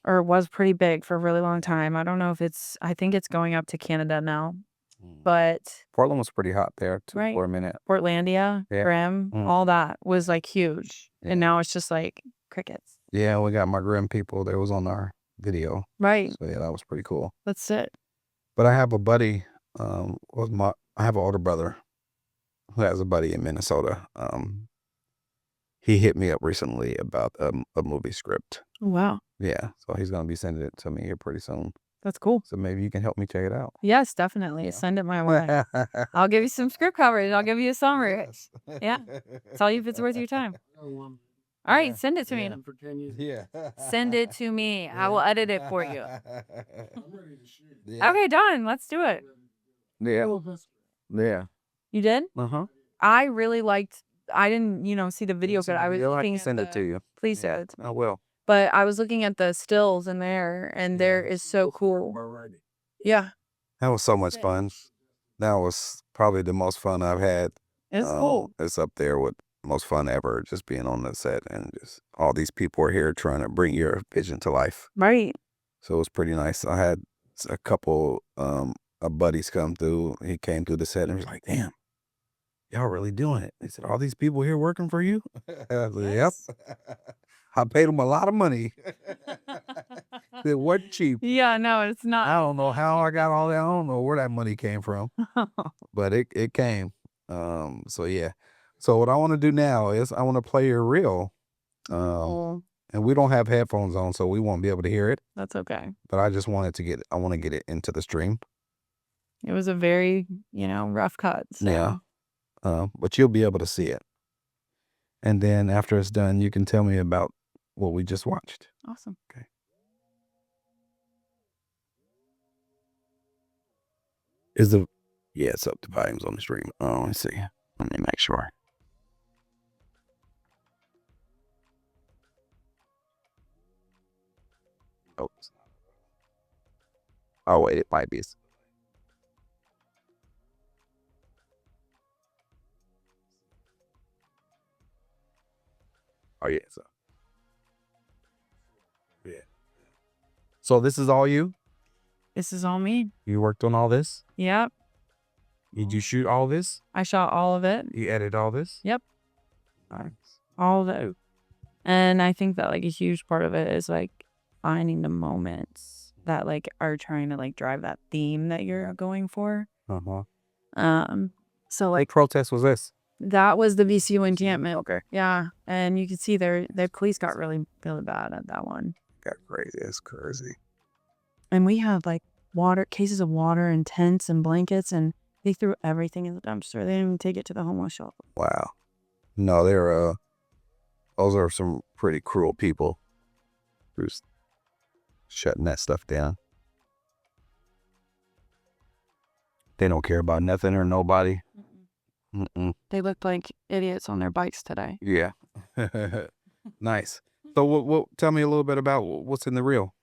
or was pretty big for a really long time. I don't know if I think it's going up to Canada now, but Portland was pretty hot there too Right. for a minute. Portlandia, Grimm, all that was like huge. And now it's just like crickets. Yeah, we got my Grimm people. That was on our video. Right. So yeah, that was pretty cool. That's it. But I have a buddy, I have an older brother who has a buddy in Minnesota. He hit me up recently about a movie script. Oh, wow. Yeah, so he's gonna be sending it to me here pretty soon. That's cool. So maybe you can help me check it out. Yes, definitely. Send it my way. I'll give you some script coverage. I'll give you a summary. Yeah. Tell you if it's worth your time. All right, send it to me. Yeah. Send it to me. I will edit it for you. Okay, done. Let's do it. Yeah. Yeah. You did? I really liked. I didn't, see the video, but I was looking. Send it to you. Please do it. I will. But I was looking at the stills in there, and there is so cool. Yeah, That was so much fun. That was probably the most fun I've had. it's cool. It's up there with most fun ever, just being on the set and just all these people are here trying to bring your vision to life. Right. So it was pretty nice. I had a couple of buddies come through. He came through the set and was like, damn, y'all really doing it. They said, all these people here working for you? I said, yep. I paid them a lot of money. It wasn't cheap. Yeah, no, it's not. I don't know how I got all that. I don't know where that money came from, but it came. So yeah. So what I want to do now is I want to play your reel. And we don't have headphones on, so we won't be able to hear it. That's okay. But I just wanted to I want to get it into the stream. It was a very, rough cut. So. Yeah. But you'll be able to see it. And then after it's done, you can tell me about what we just watched. Awesome. Okay. It's up to volumes on the stream. Oh, let's see. Let me make sure. Oh wait, it might be. Oh yeah, so So this is all you? This is all me. You worked on all this? Yep. Did you shoot all this? I shot all of it. You edit all this? Yep. Nice. All of it. And I think that like a huge part of it is like finding the moments that like are trying to like drive that theme that you're going for. So What like protest was this? that was the VCU encampment. Okay. Yeah. And you can see their police got really, really bad at that one. Got crazy. That's crazy. And we had like cases of water and tents and blankets, and they threw everything in the dumpster. They didn't even take it to the homeless shelter. Wow. No, those are some pretty cruel people who's shutting that stuff down. They don't care about nothing or nobody. They looked like idiots on their bikes today. Yeah. Nice. So what tell me a little bit about what's in the reel.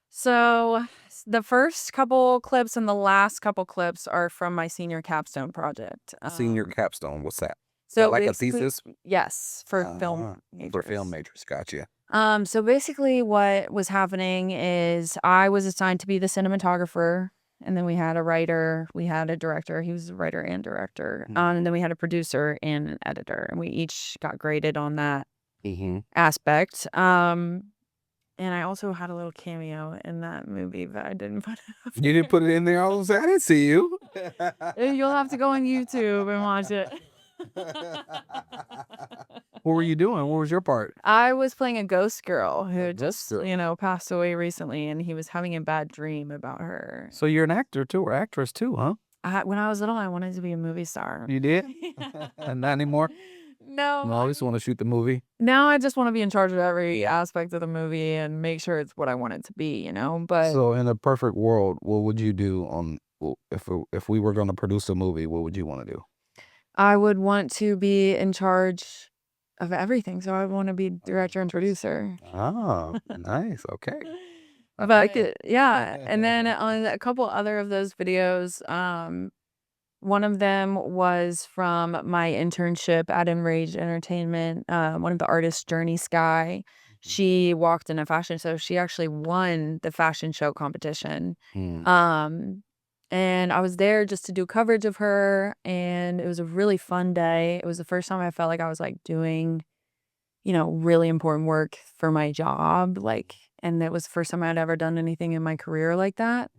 So the first couple clips and the last couple clips are from my senior capstone project. Senior capstone, what's that? So Like a basically- thesis? Yes, for film majors. For film majors, gotcha. So basically what was happening is I was assigned to be the cinematographer, and then we had a writer, we had a director, he was a writer and director, and then we had a producer and an editor, and we each got graded on that aspect. And I also had a little cameo in that movie, but I didn't put it up. You didn't put it in there? I was say I didn't see you. You'll have to go on YouTube and watch it. What were you doing? What was your part? I was playing a ghost girl who A ghost just, girl. passed away recently, and he was having a bad dream about her. So you're an actor too, or actress too, huh? When I was little, I wanted to be a movie star. You did? And not anymore? No. No, I just want to shoot the movie. Now I just want to be in charge of every aspect of the movie and make sure it's what I want it to be, But So in a perfect world, what would you do if we were going to produce a movie? What would you want to do? I would want to be in charge of everything. So I want to be director and producer. Oh, nice. Okay. I But like it. yeah, and then on a couple other of those videos, one of them was from my internship at Enraged Entertainment. One of the artists, Journey Sky, she walked in a fashion show. She actually won the fashion show competition. And I was there just to do coverage of her, and it was a really fun day. It was the first time I felt like I was like doing, really important work for my job, and it was the first time I'd ever done anything in my career like that.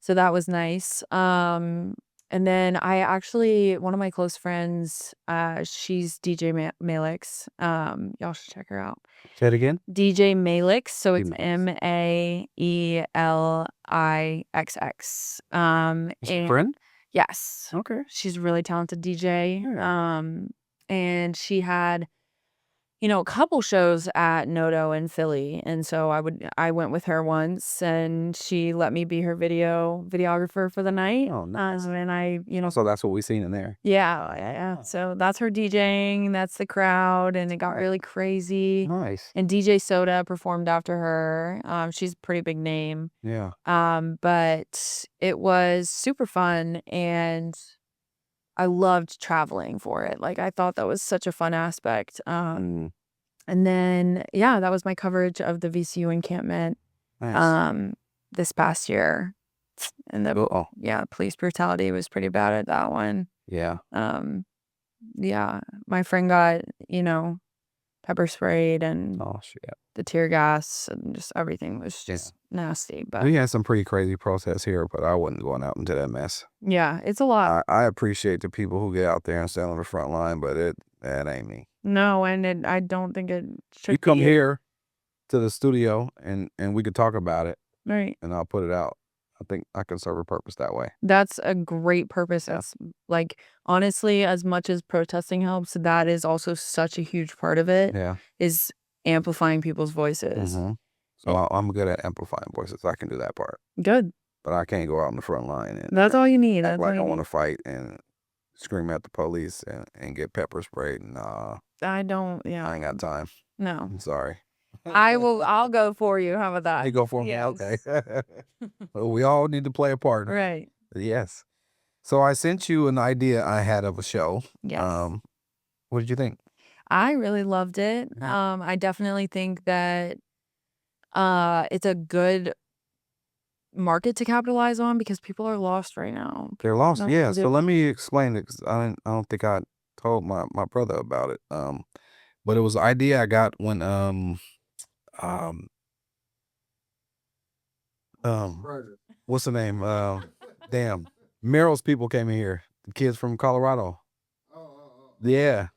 So that was nice. And then one of my close friends, she's DJ Malix. Y'all should check her out. Say it again. DJ Malix. So it's Malix. Maelixx. Is she a friend? Yes. Okay. She's a really talented DJ. Yeah. And she had, a couple shows at Noto in Philly. And so I went with her once, and she let me be her videographer for the night. Oh, nice. And I, So that's what we seen in there. yeah. Oh. So that's her DJing, that's the crowd, and it got really crazy. Nice. And DJ Soda performed after her. She's a pretty big name. Yeah. But it was super fun, and I loved traveling for it. Like, I thought that was such a fun aspect. And then, that was my coverage of the VCU encampment Nice. this past year. And police brutality was pretty bad at that one. Yeah. My friend got, pepper sprayed, and Oh, shit. the tear gas, and just everything was just nasty. But We had some pretty crazy protests here, but I wasn't going out into that mess. yeah, it's a lot. I appreciate the people who get out there and stand on the front line, but that ain't me. No, and I don't think it should You come be. here to the studio and we could talk about it, Right. and I'll put it out. I think I can serve a purpose that way. That's a great purpose. Yeah. That's like, honestly, as much as protesting helps, that is also such a huge part of it, Yeah. is amplifying people's voices. So I'm good at amplifying voices. I can do that part, Good. but I can't go out in the front line and That's all you need. act That's like all I you want to need. fight and scream at the police and get pepper sprayed. Nah, I don't. I Yeah. ain't got time. No. I'm sorry. I'll go for you. How about You that? go for me. Yes. Okay. Well, we all need to play a part. Right. Yes. So I sent you an idea I had of a show. Yes. What did you think? I really loved it. Yeah. I definitely think that it's a good market to capitalize on because people are lost right now. They're lost. Nothing Yeah. to So do. let me explain it because I don't think I told my brother about it. But it was an idea I got when um what's the name? Damn, Merrill's people came in here. The kids from Colorado. Yeah,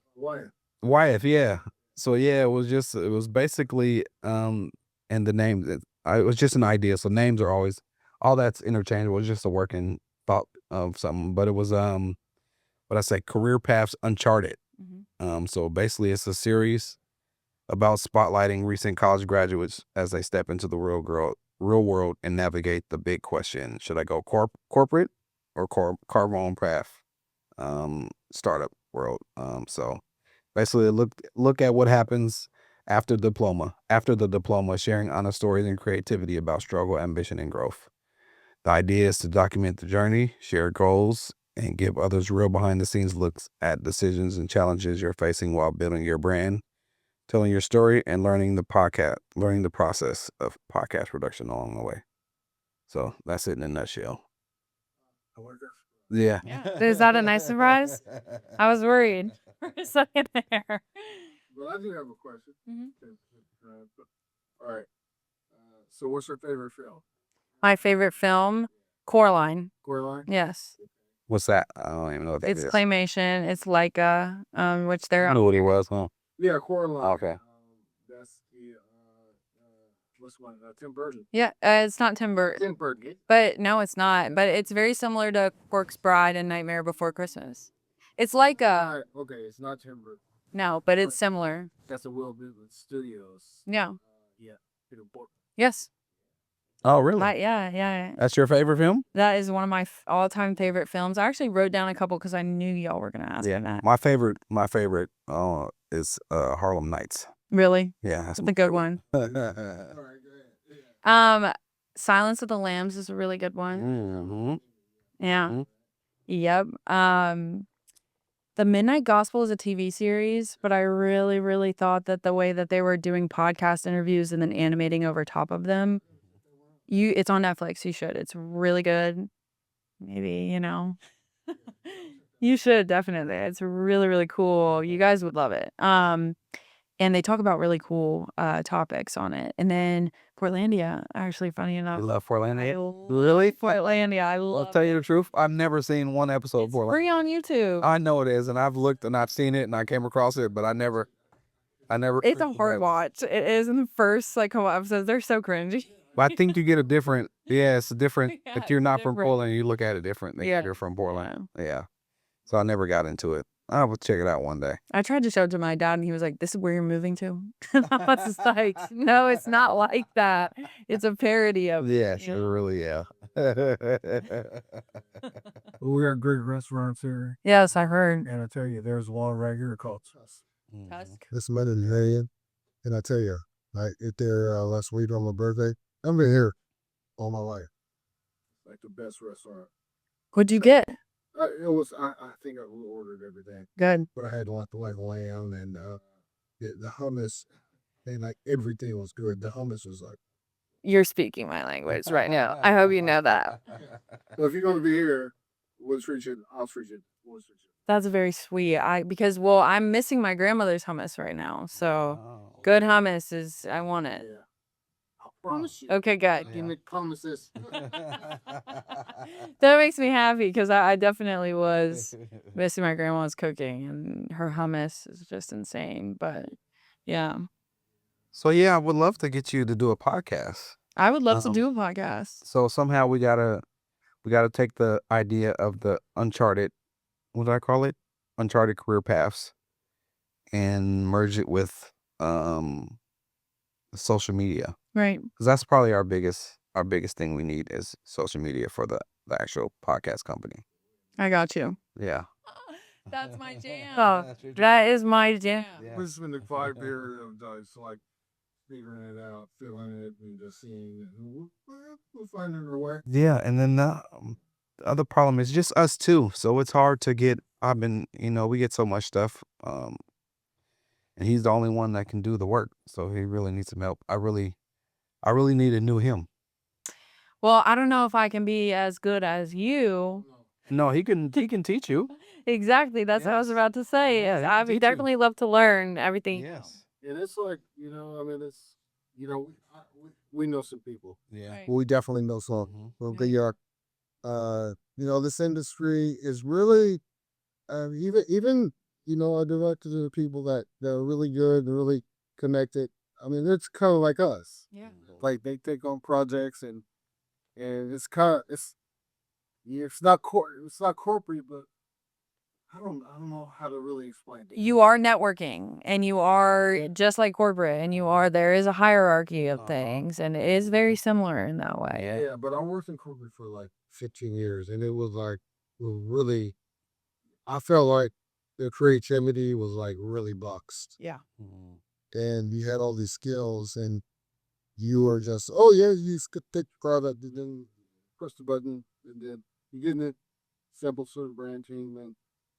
Wyeth. Yeah. So yeah, it was basically and the names. It was just an idea. So names are always all that's interchangeable. It's just a working thought of something. But it was what I say, career paths uncharted. So basically, it's a series about spotlighting recent college graduates as they step into the real world and navigate the big question: should I go corporate or carve my own path? Startup world. So basically, look at what happens after the diploma, sharing honest stories and creativity about struggle, ambition, and growth. The idea is to document the journey, share goals, and give others real behind the scenes looks at decisions and challenges you're facing while building your brand, telling your story, and learning the process of podcast production along the way. So that's it in a nutshell. Yeah. Is that a nice surprise? I was worried for a second there. Well, I do have a question. Mhm. All right. So what's your favorite film? My favorite film, Coraline. Coraline? Yes. What's that? I don't even know what that It's is. claymation. It's Leica, which I they're knew what it was, huh? Yeah, Coraline. Okay. That's the what's one? Tim Burton. yeah, it's not Tim Burton. Tim Burton. But no, it's not. But it's very similar to Cork's Bride and Nightmare Before Christmas. It's like a Okay, it's not Tim Burton. no, but it's similar. That's a Will Business Studios. Yeah. Yeah. Peter Bork. Yes. Oh, really? Yeah. That's your favorite film? That is one of my all-time favorite films. I actually wrote down a couple because I knew y'all were gonna ask me that. My favorite is Harlem Nights. Really? Yeah, that's That's a good one. All right, go ahead. Silence of the Lambs is a really good one. Mm-hmm. Yeah. Mhm. Yep. The Midnight Gospel is a TV series, but I really, really thought that the way that they were doing podcast interviews and then animating over top of them, it's on Netflix. You should. It's really good. Maybe, you should definitely. It's really, really cool. You guys would love it. And they talk about really cool topics on it. And then Portlandia, actually, funny You enough. love Portlandia? Really? Portlandia. I I'll love tell you it. the truth. I've never seen one episode of It's Portlandia. free on YouTube. I know it is, and I've looked and I've seen it and I came across it, but I never. It's a hard watch. It is in the first couple episodes. They're so cringy. But I think you get a different. Yeah, it's a different. Yeah, if you're it's not from different. Portland, you look at it different than if you're from Portland. Yeah. So I never got into it. I will check it out one day. I tried to show it to my dad, and he was like, "This is where you're moving to." I was just like, "No, it's not like that. It's a parody of." Yeah, you know? sure, really, yeah. Well, we got great restaurants here, Yes, I heard. and I tell you, there's one right here called Tusk. Tusk. This Mediterranean, and I tell you, like if they're last week on my birthday, I've been here all my life. Like the best restaurant. What'd you get? It was. I think I ordered everything, Good. but I had like lamb and the hummus, and like everything was good. The hummus was like. You're speaking my language right now. I hope you know that. Well, if you're gonna be here, we'll treat you. I'll treat you. We'll treat you. That's very sweet. Because I'm missing my grandmother's hummus right now. So good hummus is. I want it. Yeah. I promise you. Okay, good. I can make promises. That makes me happy because I definitely was missing my grandma's cooking, and her hummus is just insane. But yeah, So yeah, I would love to get you to do a podcast. I would love to do a podcast. So somehow we gotta take the idea of the uncharted, what do I call it? Uncharted career paths, and merge it with social media, Right. because that's probably our biggest thing we need is social media for the actual podcast company. I got you. Yeah. That's my jam. Oh, that is my jam. We're just spending 5 years of just like figuring it out, feeling it, and just seeing it. We'll find our way. Yeah, and then the other problem is just us too. So it's hard to get. We get so much stuff, and he's the only one that can do the work. So he really needs some help. I really need a new him. Well, I don't know if I can be as good as you. No, he can teach you. Exactly. That's what I was about to say. Yeah, he I can would teach you. definitely love to learn everything. Yes. And it's like, I mean, it's, we know some people. Yeah. Right. We definitely know some Mhm. from Right. New York. This industry is really, even our directors are people that are really good and really connected. I mean, it's kind of like us. Yeah. Like they take on projects and it's kind of it's not corporate, but I don't know how to really explain it. You are networking and you are just like corporate and there is a hierarchy of things and it is very similar in that way. Yeah. Yeah, but I worked in corporate for like 15 years, and it was like really. I felt like the creativity was like really boxed, Yeah. Mhm. and you had all these skills, and you were just, oh yeah, you just could take the product and then press the button, and then you're getting it, sample sort of branching, and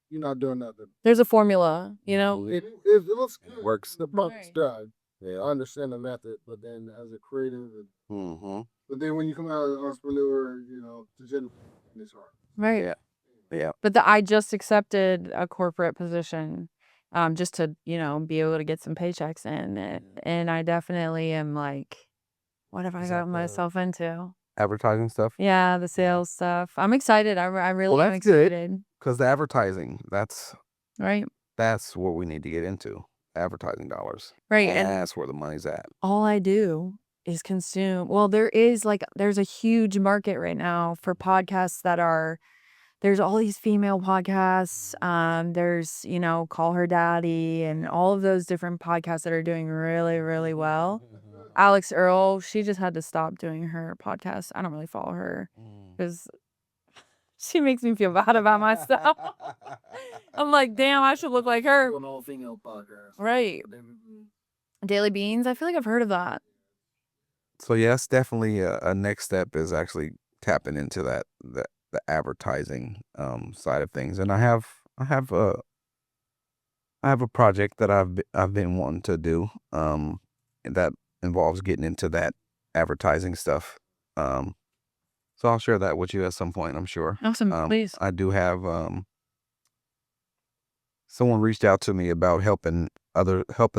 you're not doing nothing. There's a formula, you know? It looks good. It works. The product's Right. done. Yeah. I understand the method, but then as a creative, Mm-hmm. but then when you come out as an entrepreneur, to generate, it's hard. Right. Yeah. Yeah. But I just accepted a corporate position just to, be able to get some paychecks in. And I definitely am like, what have I Is that gotten myself into? Advertising stuff. Yeah, the sales stuff. I'm excited. I really am that's good. excited. Because the advertising, that's Right. what we need to get into. Advertising dollars. Right. And That's where the money's at. all I do is consume. Well, there's a huge market right now for podcasts there's all these female podcasts. There's, Call Her Daddy and all of those different podcasts that are doing really, really well. Alex Earl, she just had to stop doing her podcast. I don't really follow her because she makes me feel bad about myself. I'm like, damn, I should look like her. An all-female podcast. Right. Daily Beans, I feel like I've heard of that. So yes, definitely a next step is actually tapping into the advertising side of things. And I have a project that I've been wanting to do that involves getting into that advertising stuff. So I'll share that with you at some point, I'm sure. Awesome. Please. I do have someone reached out to me about helping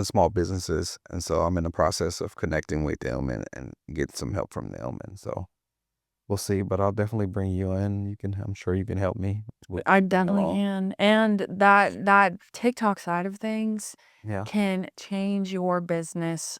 small businesses, and so I'm in the process of connecting with them and get some help from them, and so we'll see. But I'll definitely bring you in. I'm sure you can help me. I definitely can. And that TikTok side of things Yeah. can change your business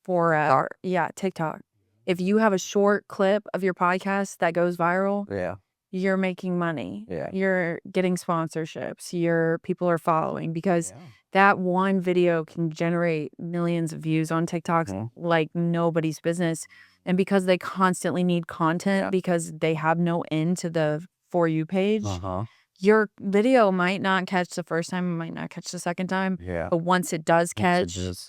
forever. Yeah, TikTok. If you have a short clip of your podcast that goes viral, Yeah. you're making money. Yeah. You're getting sponsorships. People are following because that one video can generate millions of views on TikToks like nobody's business. And because they constantly need content because they have no end to the For You page, your video might not catch the first time, it might not catch the second time. Yeah. But once it does catch, so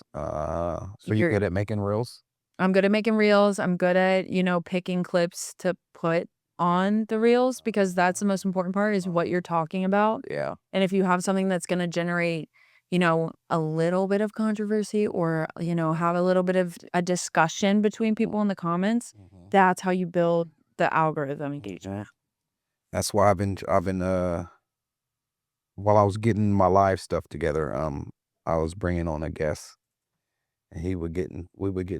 you're good at making reels? I'm good at making reels. I'm good at, picking clips to put on the reels because that's the most important part is what you're talking about. Yeah. And if you have something that's going to generate, a little bit of controversy or, have a little bit of a discussion between people in the comments, that's how you build the algorithm engagement. That's why I've been while I was getting my live stuff together, I was bringing on a guest, and we would get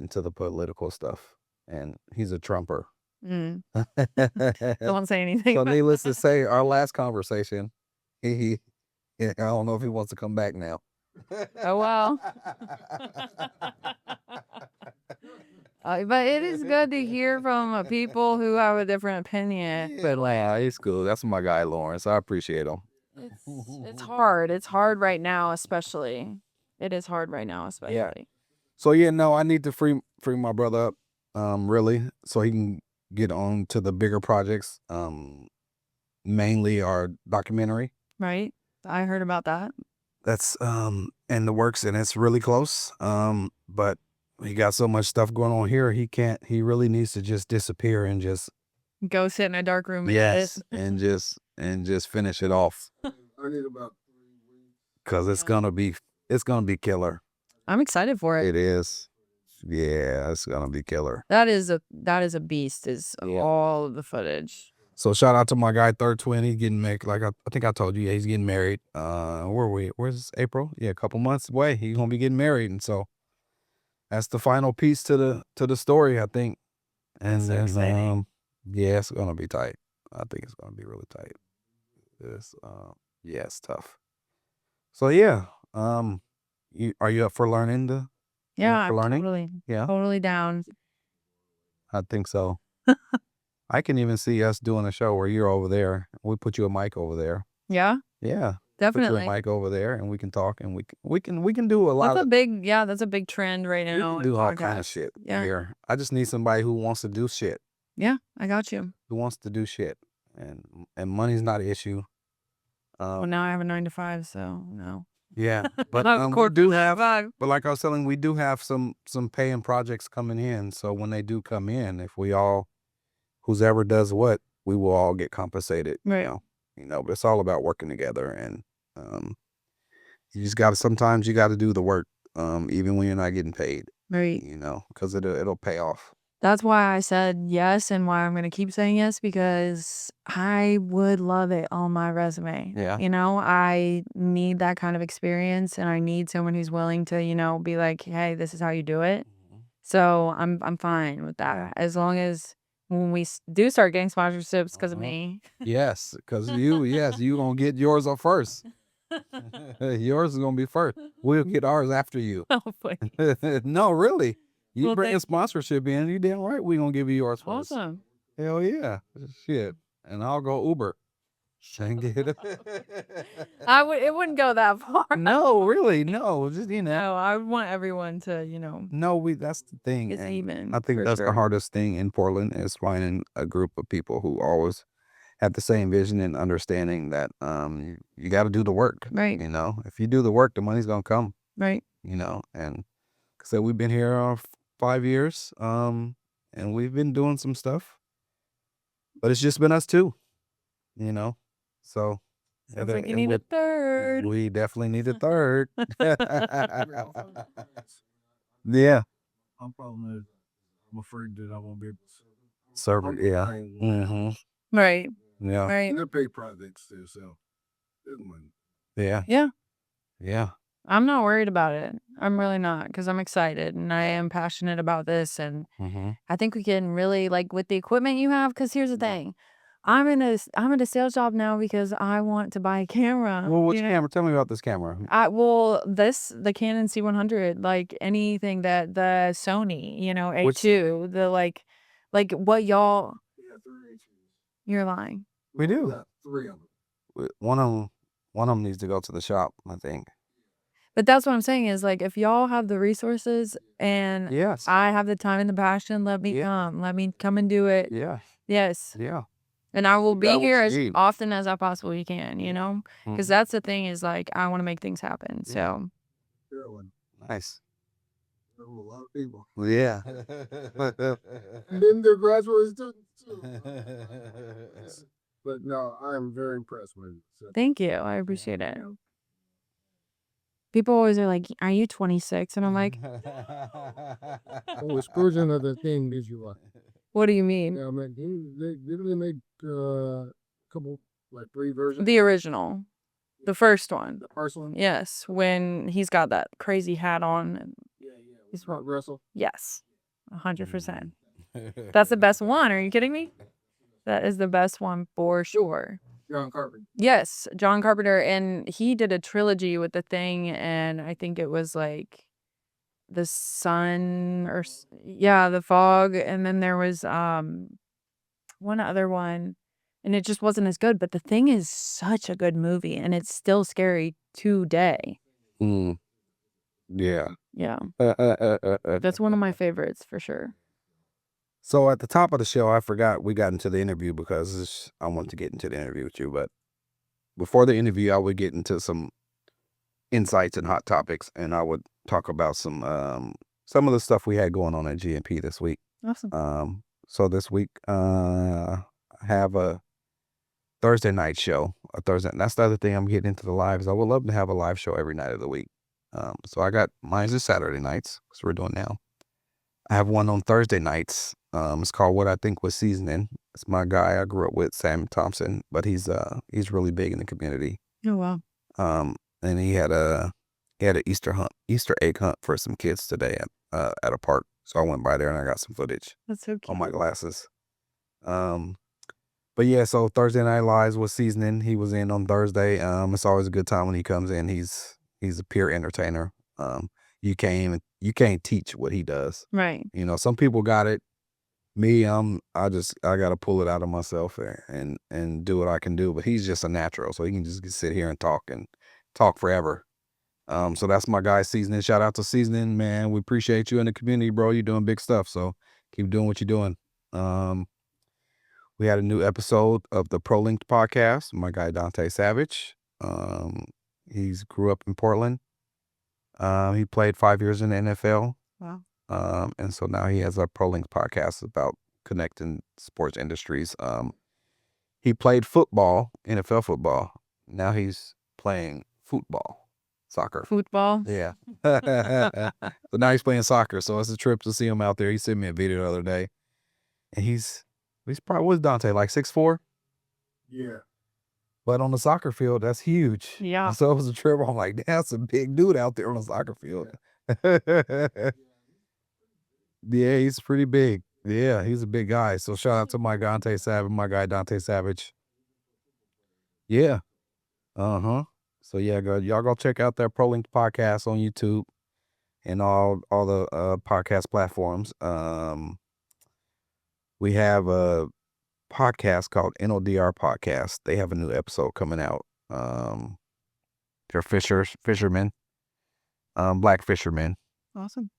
into the political stuff, and he's a Trumper. Don't say anything. So needless to say, our last conversation, I don't know if he wants to come back now. Oh, wow. But it is good to hear from people who have a different opinion. But it's cool. That's my guy, Lawrence. I appreciate him. It's hard. It's hard right now, especially. It is hard right now, especially. Yeah. So I need to free my brother up, really, so he can get on to the bigger projects, mainly our documentary. Right. I heard about that. That's in the works, and it's really close. But he got so much stuff going on here, he really needs to just disappear and just go sit in a dark room. And just finish it off. I need about 3 weeks. Cause it's gonna be killer. I'm excited for it. It is. Yeah, it's gonna be killer. That is a beast. Is Yeah. all of the footage. So shout out to my guy Third Twin. He's getting married. Like I think I told you, yeah, he's getting married. Where's April? Yeah, a couple months away. He's gonna be getting married, and so that's the final piece to the story, I think. And So then exciting. yeah, it's gonna be tight. I think it's gonna be really tight. It's yeah, it's tough. So yeah, are you up for learning Yeah, for I'm learning? Yeah, totally down. I think so. I can even see us doing a show where you're over there. We put you a mic over there. Yeah, Yeah, put you a definitely. mic over there, and we can talk, and we can do a lot That's of a big that's a big trend right we now can in do all kind of podcasts. shit Yeah. here. I just need somebody who wants to do shit, Yeah, I got you. who wants to do shit, and money's not an issue. Well, now I have a 9 to 5, so no. Yeah, but Of we course, do 9 to have. 5. But like I was telling, we do have some paying projects coming in. So when they do come in, if we all, who's ever does what, we will all get compensated. Right. But it's all about working together, and you just got to. Sometimes you got to do the work, even when you're not getting paid. Right. Because it'll pay off. That's why I said yes, and why I'm gonna keep saying yes, because I would love it on my resume. Yeah. I need that kind of experience, and I need someone who's willing to, be like, "Hey, this is how you do it." So I'm fine with that, as long as when we do start getting sponsorships because of me. Yes, because you gonna get yours up first. Yours is gonna be first. We'll get ours after you. Oh, boy. No, really. You Well, bring a thank you. sponsorship in, you damn right we gonna give you yours first. Awesome. Hell yeah. Shit. And I'll go Uber. And get it. It wouldn't go that far. No, really, no. Just No, I would want everyone to, No, that's the thing. get And even. I think for that's the sure. hardest thing in Portland is finding a group of people who always have the same vision and understanding that you got to do the work. Right. If you do the work, the money's gonna come. Right. And so we've been here 5 years, and we've been doing some stuff, but it's just been us two. So Sounds like you need a third. we definitely need a third. Yeah. My problem is I'm afraid that I won't be able to Server. Yeah. Mm-hmm. Right. Yeah. Right. And they're big projects too, so there's money. Yeah. Yeah. Yeah. I'm not worried about it. I'm really not, because I'm excited and I am passionate about this. And Mm-hmm. I think we can really, like, with the equipment you have, because here's the thing. I'm in a sales job now because I want to buy a camera. Well, which camera? Tell me about this camera. The Canon C100, like anything that the Sony, A2, the like what y'all, Yeah, 3 HVs. you're lying. We do. Yeah, 3 of them. One of them needs to go to the shop, I think. But that's what I'm saying is, like, if y'all have the resources and Yes. I have the time and the passion, let me come. Let me come and do it. Yeah. Yes. Yeah. And I will be got what here you as need. often as I possibly can, because that's the thing is, like, I want to make things happen. Yeah. So, Heroin. Nice. There were a lot of people. Yeah. And then they're graduate students too. But no, I'm very impressed with it. So. thank you. I appreciate it. People always are like, "Are you 26?" And I'm like, Oh, it's version of the thing that you are. "What do you mean?" Yeah, I mean, they made a couple, like 3 versions. The original, the first one. The first one. Yes, when he's got that crazy hat on. And Yeah. He's Mark Russell. yes, 100%. That's the best one. Are you kidding me? That is the best one for sure. John Carpenter. Yes, John Carpenter, and he did a trilogy with The Thing, and I think it was like The Sun The Fog, and then there was one other one, and it just wasn't as good. But The Thing is such a good movie, and it's still scary today. Yeah. Yeah, that's one of my favorites for sure. So at the top of the show, I forgot we got into the interview because I wanted to get into the interview with you. But before the interview, I would get into some insights and hot topics, and I would talk about some of the stuff we had going on at GMP this week. Awesome. So this week, I have a Thursday night show. That's the other thing I'm getting into the lives. I would love to have a live show every night of the week. So I got mine's is Saturday nights, because we're doing now. I have one on Thursday nights. It's called What I Think Was Seasoning. It's my guy I grew up with, Sam Thompson, but he's really big in the community. Oh, wow. And he had an Easter egg hunt for some kids today at a park. So I went by there and I got some footage That's so cute. on my glasses. But yeah, so Thursday Night Lives was seasoning. He was in on Thursday. It's always a good time when he comes in. He's a pure entertainer. You can't teach what he does. Right. You know, some people got it. Me, I gotta pull it out of myself and do what I can do. But he's just a natural, so he can just sit here and talk forever. So that's my guy, Seasoning. Shout out to Seasoning, man. We appreciate you in the community, bro. You're doing big stuff, so keep doing what you're doing. We had a new episode of the Pro Linked podcast. My guy Dante Savage. He's grew up in Portland. He played 5 years in the NFL. Wow. And so now he has a Pro Linked podcast about connecting sports industries. He played football, NFL football. Now he's playing football, soccer. Football. Yeah. So now he's playing soccer. So it's a trip to see him out there. He sent me a video the other day, and he's probably, what's Dante, like 6'4"? Yeah. But on the soccer field, that's huge. Yeah. So it was a trip. I'm like, that's a big dude out there on the soccer field. Yeah, he's pretty big. Yeah, he's a big guy. So shout out to my guy Dante Savage. Yeah. So yeah, y'all go check out that Pro Linked podcast on YouTube and all the podcast platforms. We have a podcast called NODR Podcast. They have a new episode coming out. They're fishermen, black fishermen. Awesome.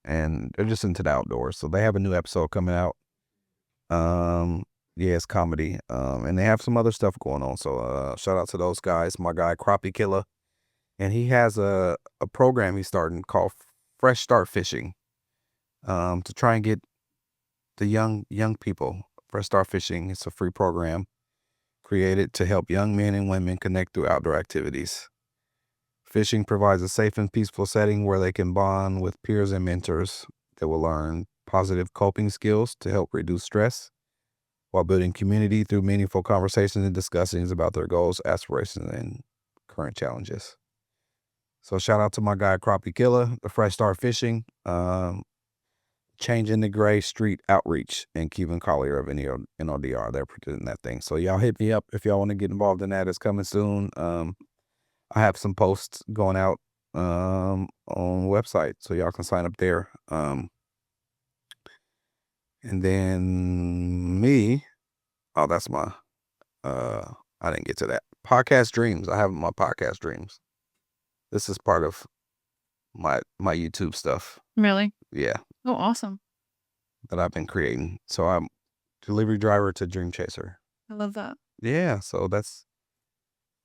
And they're just into the outdoors. So they have a new episode coming out. Yeah, it's comedy. And they have some other stuff going on. So shout out to those guys. My guy Crappie Killer. And he has a program he's starting called Fresh Start Fishing. To try and get the young people. Fresh Start Fishing. It's a free program created to help young men and women connect through outdoor activities. Fishing provides a safe and peaceful setting where they can bond with peers and mentors that will learn positive coping skills to help reduce stress while building community through meaningful conversations and discussions about their goals, aspirations, and current challenges. So shout out to my guy Crappie Killer, the Fresh Start Fishing, Changing the Gray Street Outreach, and Kevin Collier of NODR. They're presenting that thing. So y'all hit me up if y'all want to get involved in that. It's coming soon. I have some posts going out on the website, so y'all can sign up there. And then me, that's my I didn't get to that. Podcast Dreams. I have my Podcast Dreams. This is part of my YouTube stuff. Really? Yeah. Oh, awesome. That I've been creating. So I'm delivery driver to Dream Chaser. I love that. Yeah, so that's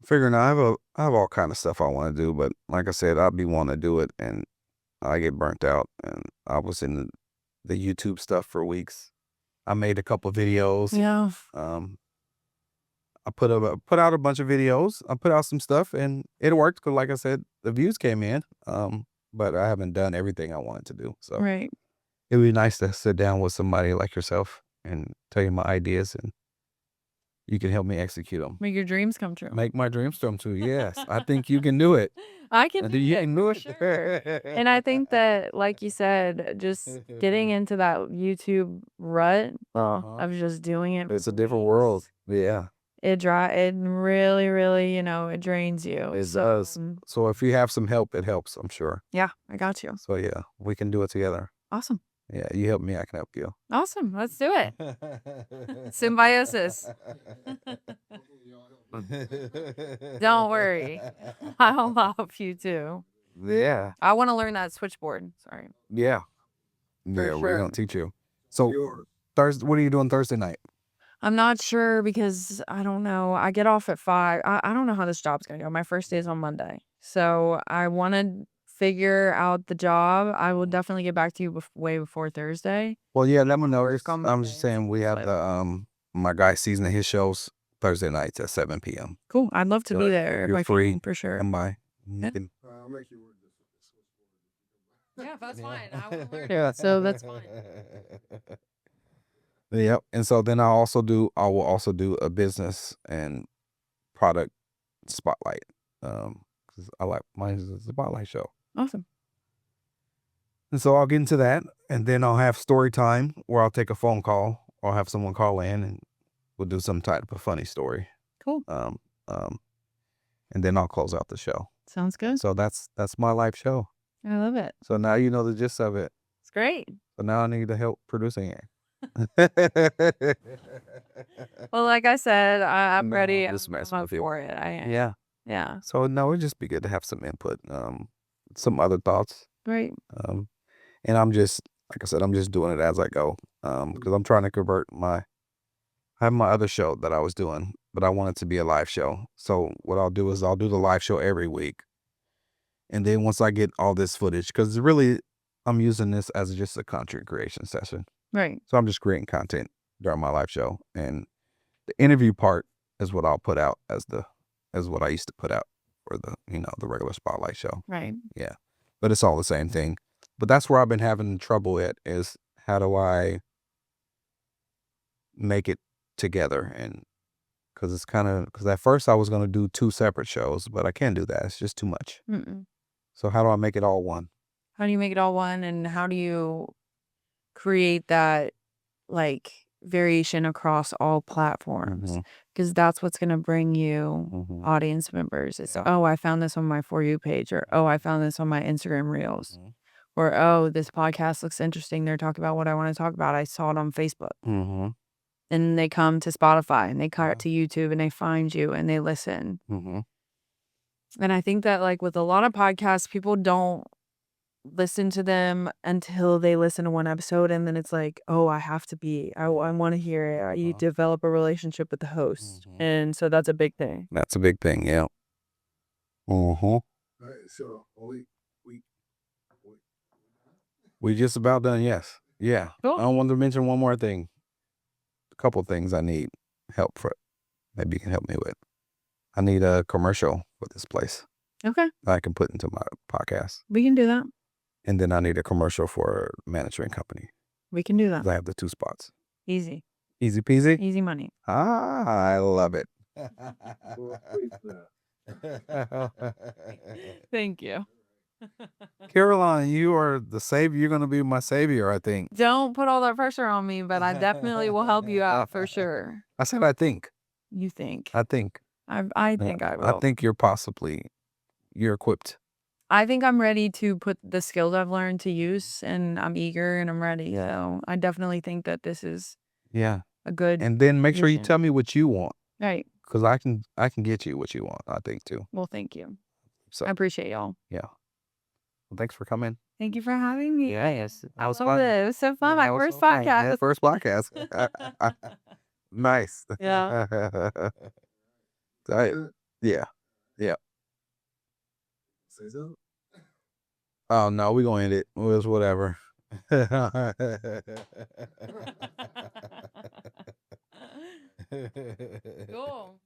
figuring I have all kind of stuff I want to do, but like I said, I'll be wanting to do it and I get burnt out, and I was in the YouTube stuff for weeks. I made a couple of videos. Yeah. I put out a bunch of videos. I put out some stuff and it worked because, like I said, the views came in. But I haven't done everything I wanted to do. So Right. it would be nice to sit down with somebody like yourself and tell you my ideas, and you can help me execute them. Make your dreams come true. Make my dreams come true. Yes, I think you can do it. I can do You it. can do For it. sure. And I think that, like you said, just getting into that YouTube rut of just doing it. It's a for different weeks, world. Yeah, It really, really, it drains you. it So, does. So if you have some help, it helps, I'm sure. yeah, I got you. So yeah, we can do it together. Awesome. Yeah, you help me, I can help you. Awesome. Let's do it. Symbiosis. Don't worry. I'll help you too. Yeah. I want to learn that switchboard. Sorry. Yeah. For Yeah, we're gonna sure. teach you. So Thursday, what are you doing Thursday night? I'm not sure because I don't know. I get off at 5. I don't know how this job's going to go. My first day is on Monday. So I want to figure out the job. I will definitely get back to you way before Thursday. Well, yeah, let me know. Work on I'm just Monday. saying we have the my guy seasoning his shows Thursday nights at 7 p.m. Cool. I'd love to So be there if you're I free. can, for sure. Come by. Yeah. I'll make you work this. Yeah, that's fine. I want to learn. Yeah. So that's fine. Yep. And so then I will also do a business and product spotlight. 'Cause I like mine is a spotlight show. Awesome. And so I'll get into that, and then I'll have story time where I'll take a phone call or have someone call in and we'll do some type of funny story. Cool. Um, and then I'll close out the show. Sounds good. So that's my life show. I love it. So now you know the gist of it. It's great. So now I need the help producing it. Well, like I said, I'm No, ready. just I'm messing up with you. for it. I am. Yeah. Yeah. So no, it'd just be good to have some input, some other thoughts. Great. And I'm just, like I said, I'm just doing it as I go. Because I'm trying to convert I have my other show that I was doing, but I want it to be a live show. So what I'll do is I'll do the live show every week. And then once I get all this footage, because really I'm using this as just a content creation session. Right. So I'm just creating content during my live show. And the interview part is what I'll put out as what I used to put out for the regular spotlight show. Right. Yeah. But it's all the same thing. But that's where I've been having trouble at, is how do I make it together? And because at first I was going to do 2 separate shows, but I can't do that. It's just too much. Mm-mm. So how do I make it all one? How do you make it all one, and how do you create that like variation across all platforms? Because that's what's going to bring you audience members. It's, Yeah. oh, I found this on my For You page, or, oh, I found this on my Instagram Reels, Mhm. or, oh, this podcast looks interesting. They're talking about what I want to talk about. I saw it on Facebook. Mm-hmm. And they come to Spotify, and they come Yeah. to YouTube, and they find you, and they listen. Mm-hmm. And I think that, like, with a lot of podcasts, people don't listen to them until they listen to one episode, and then it's like, oh, I want to hear it. You develop a relationship with the host. And so that's a big thing. That's a big thing. Yeah. Mm-hmm. All right, so We just about done. Yes. Yeah. Cool. I wanted to mention one more thing. A couple things I need help for. Maybe you can help me with. I need a commercial for this place Okay. that I can put into my podcast. We can do that. And then I need a commercial for a management company. We can do that. 'Cause I have the 2 spots. Easy. Easy peasy? Easy money. I love it. Thank you. Caroline, you are the savior. You're going to be my savior, I think. Don't put all that pressure on me, but I definitely will help you out for sure. I said I think. You think? I think. I think I will. I think you're equipped. I think I'm ready to put the skills I've learned to use, and I'm eager and I'm ready. So I definitely think that this is Yeah. a good. And then make sure you vision. tell me what you want, Right. because I can get you what you want, I think, too. Well, thank you. So, I appreciate y'all. yeah. Well, thanks for coming. Thank you for having me. Yes. I love it. It was so fun. My first podcast. First podcast. Nice. Yeah. Yeah. Yeah. say so. Oh, no, we're going to end it. It was whatever. Cool.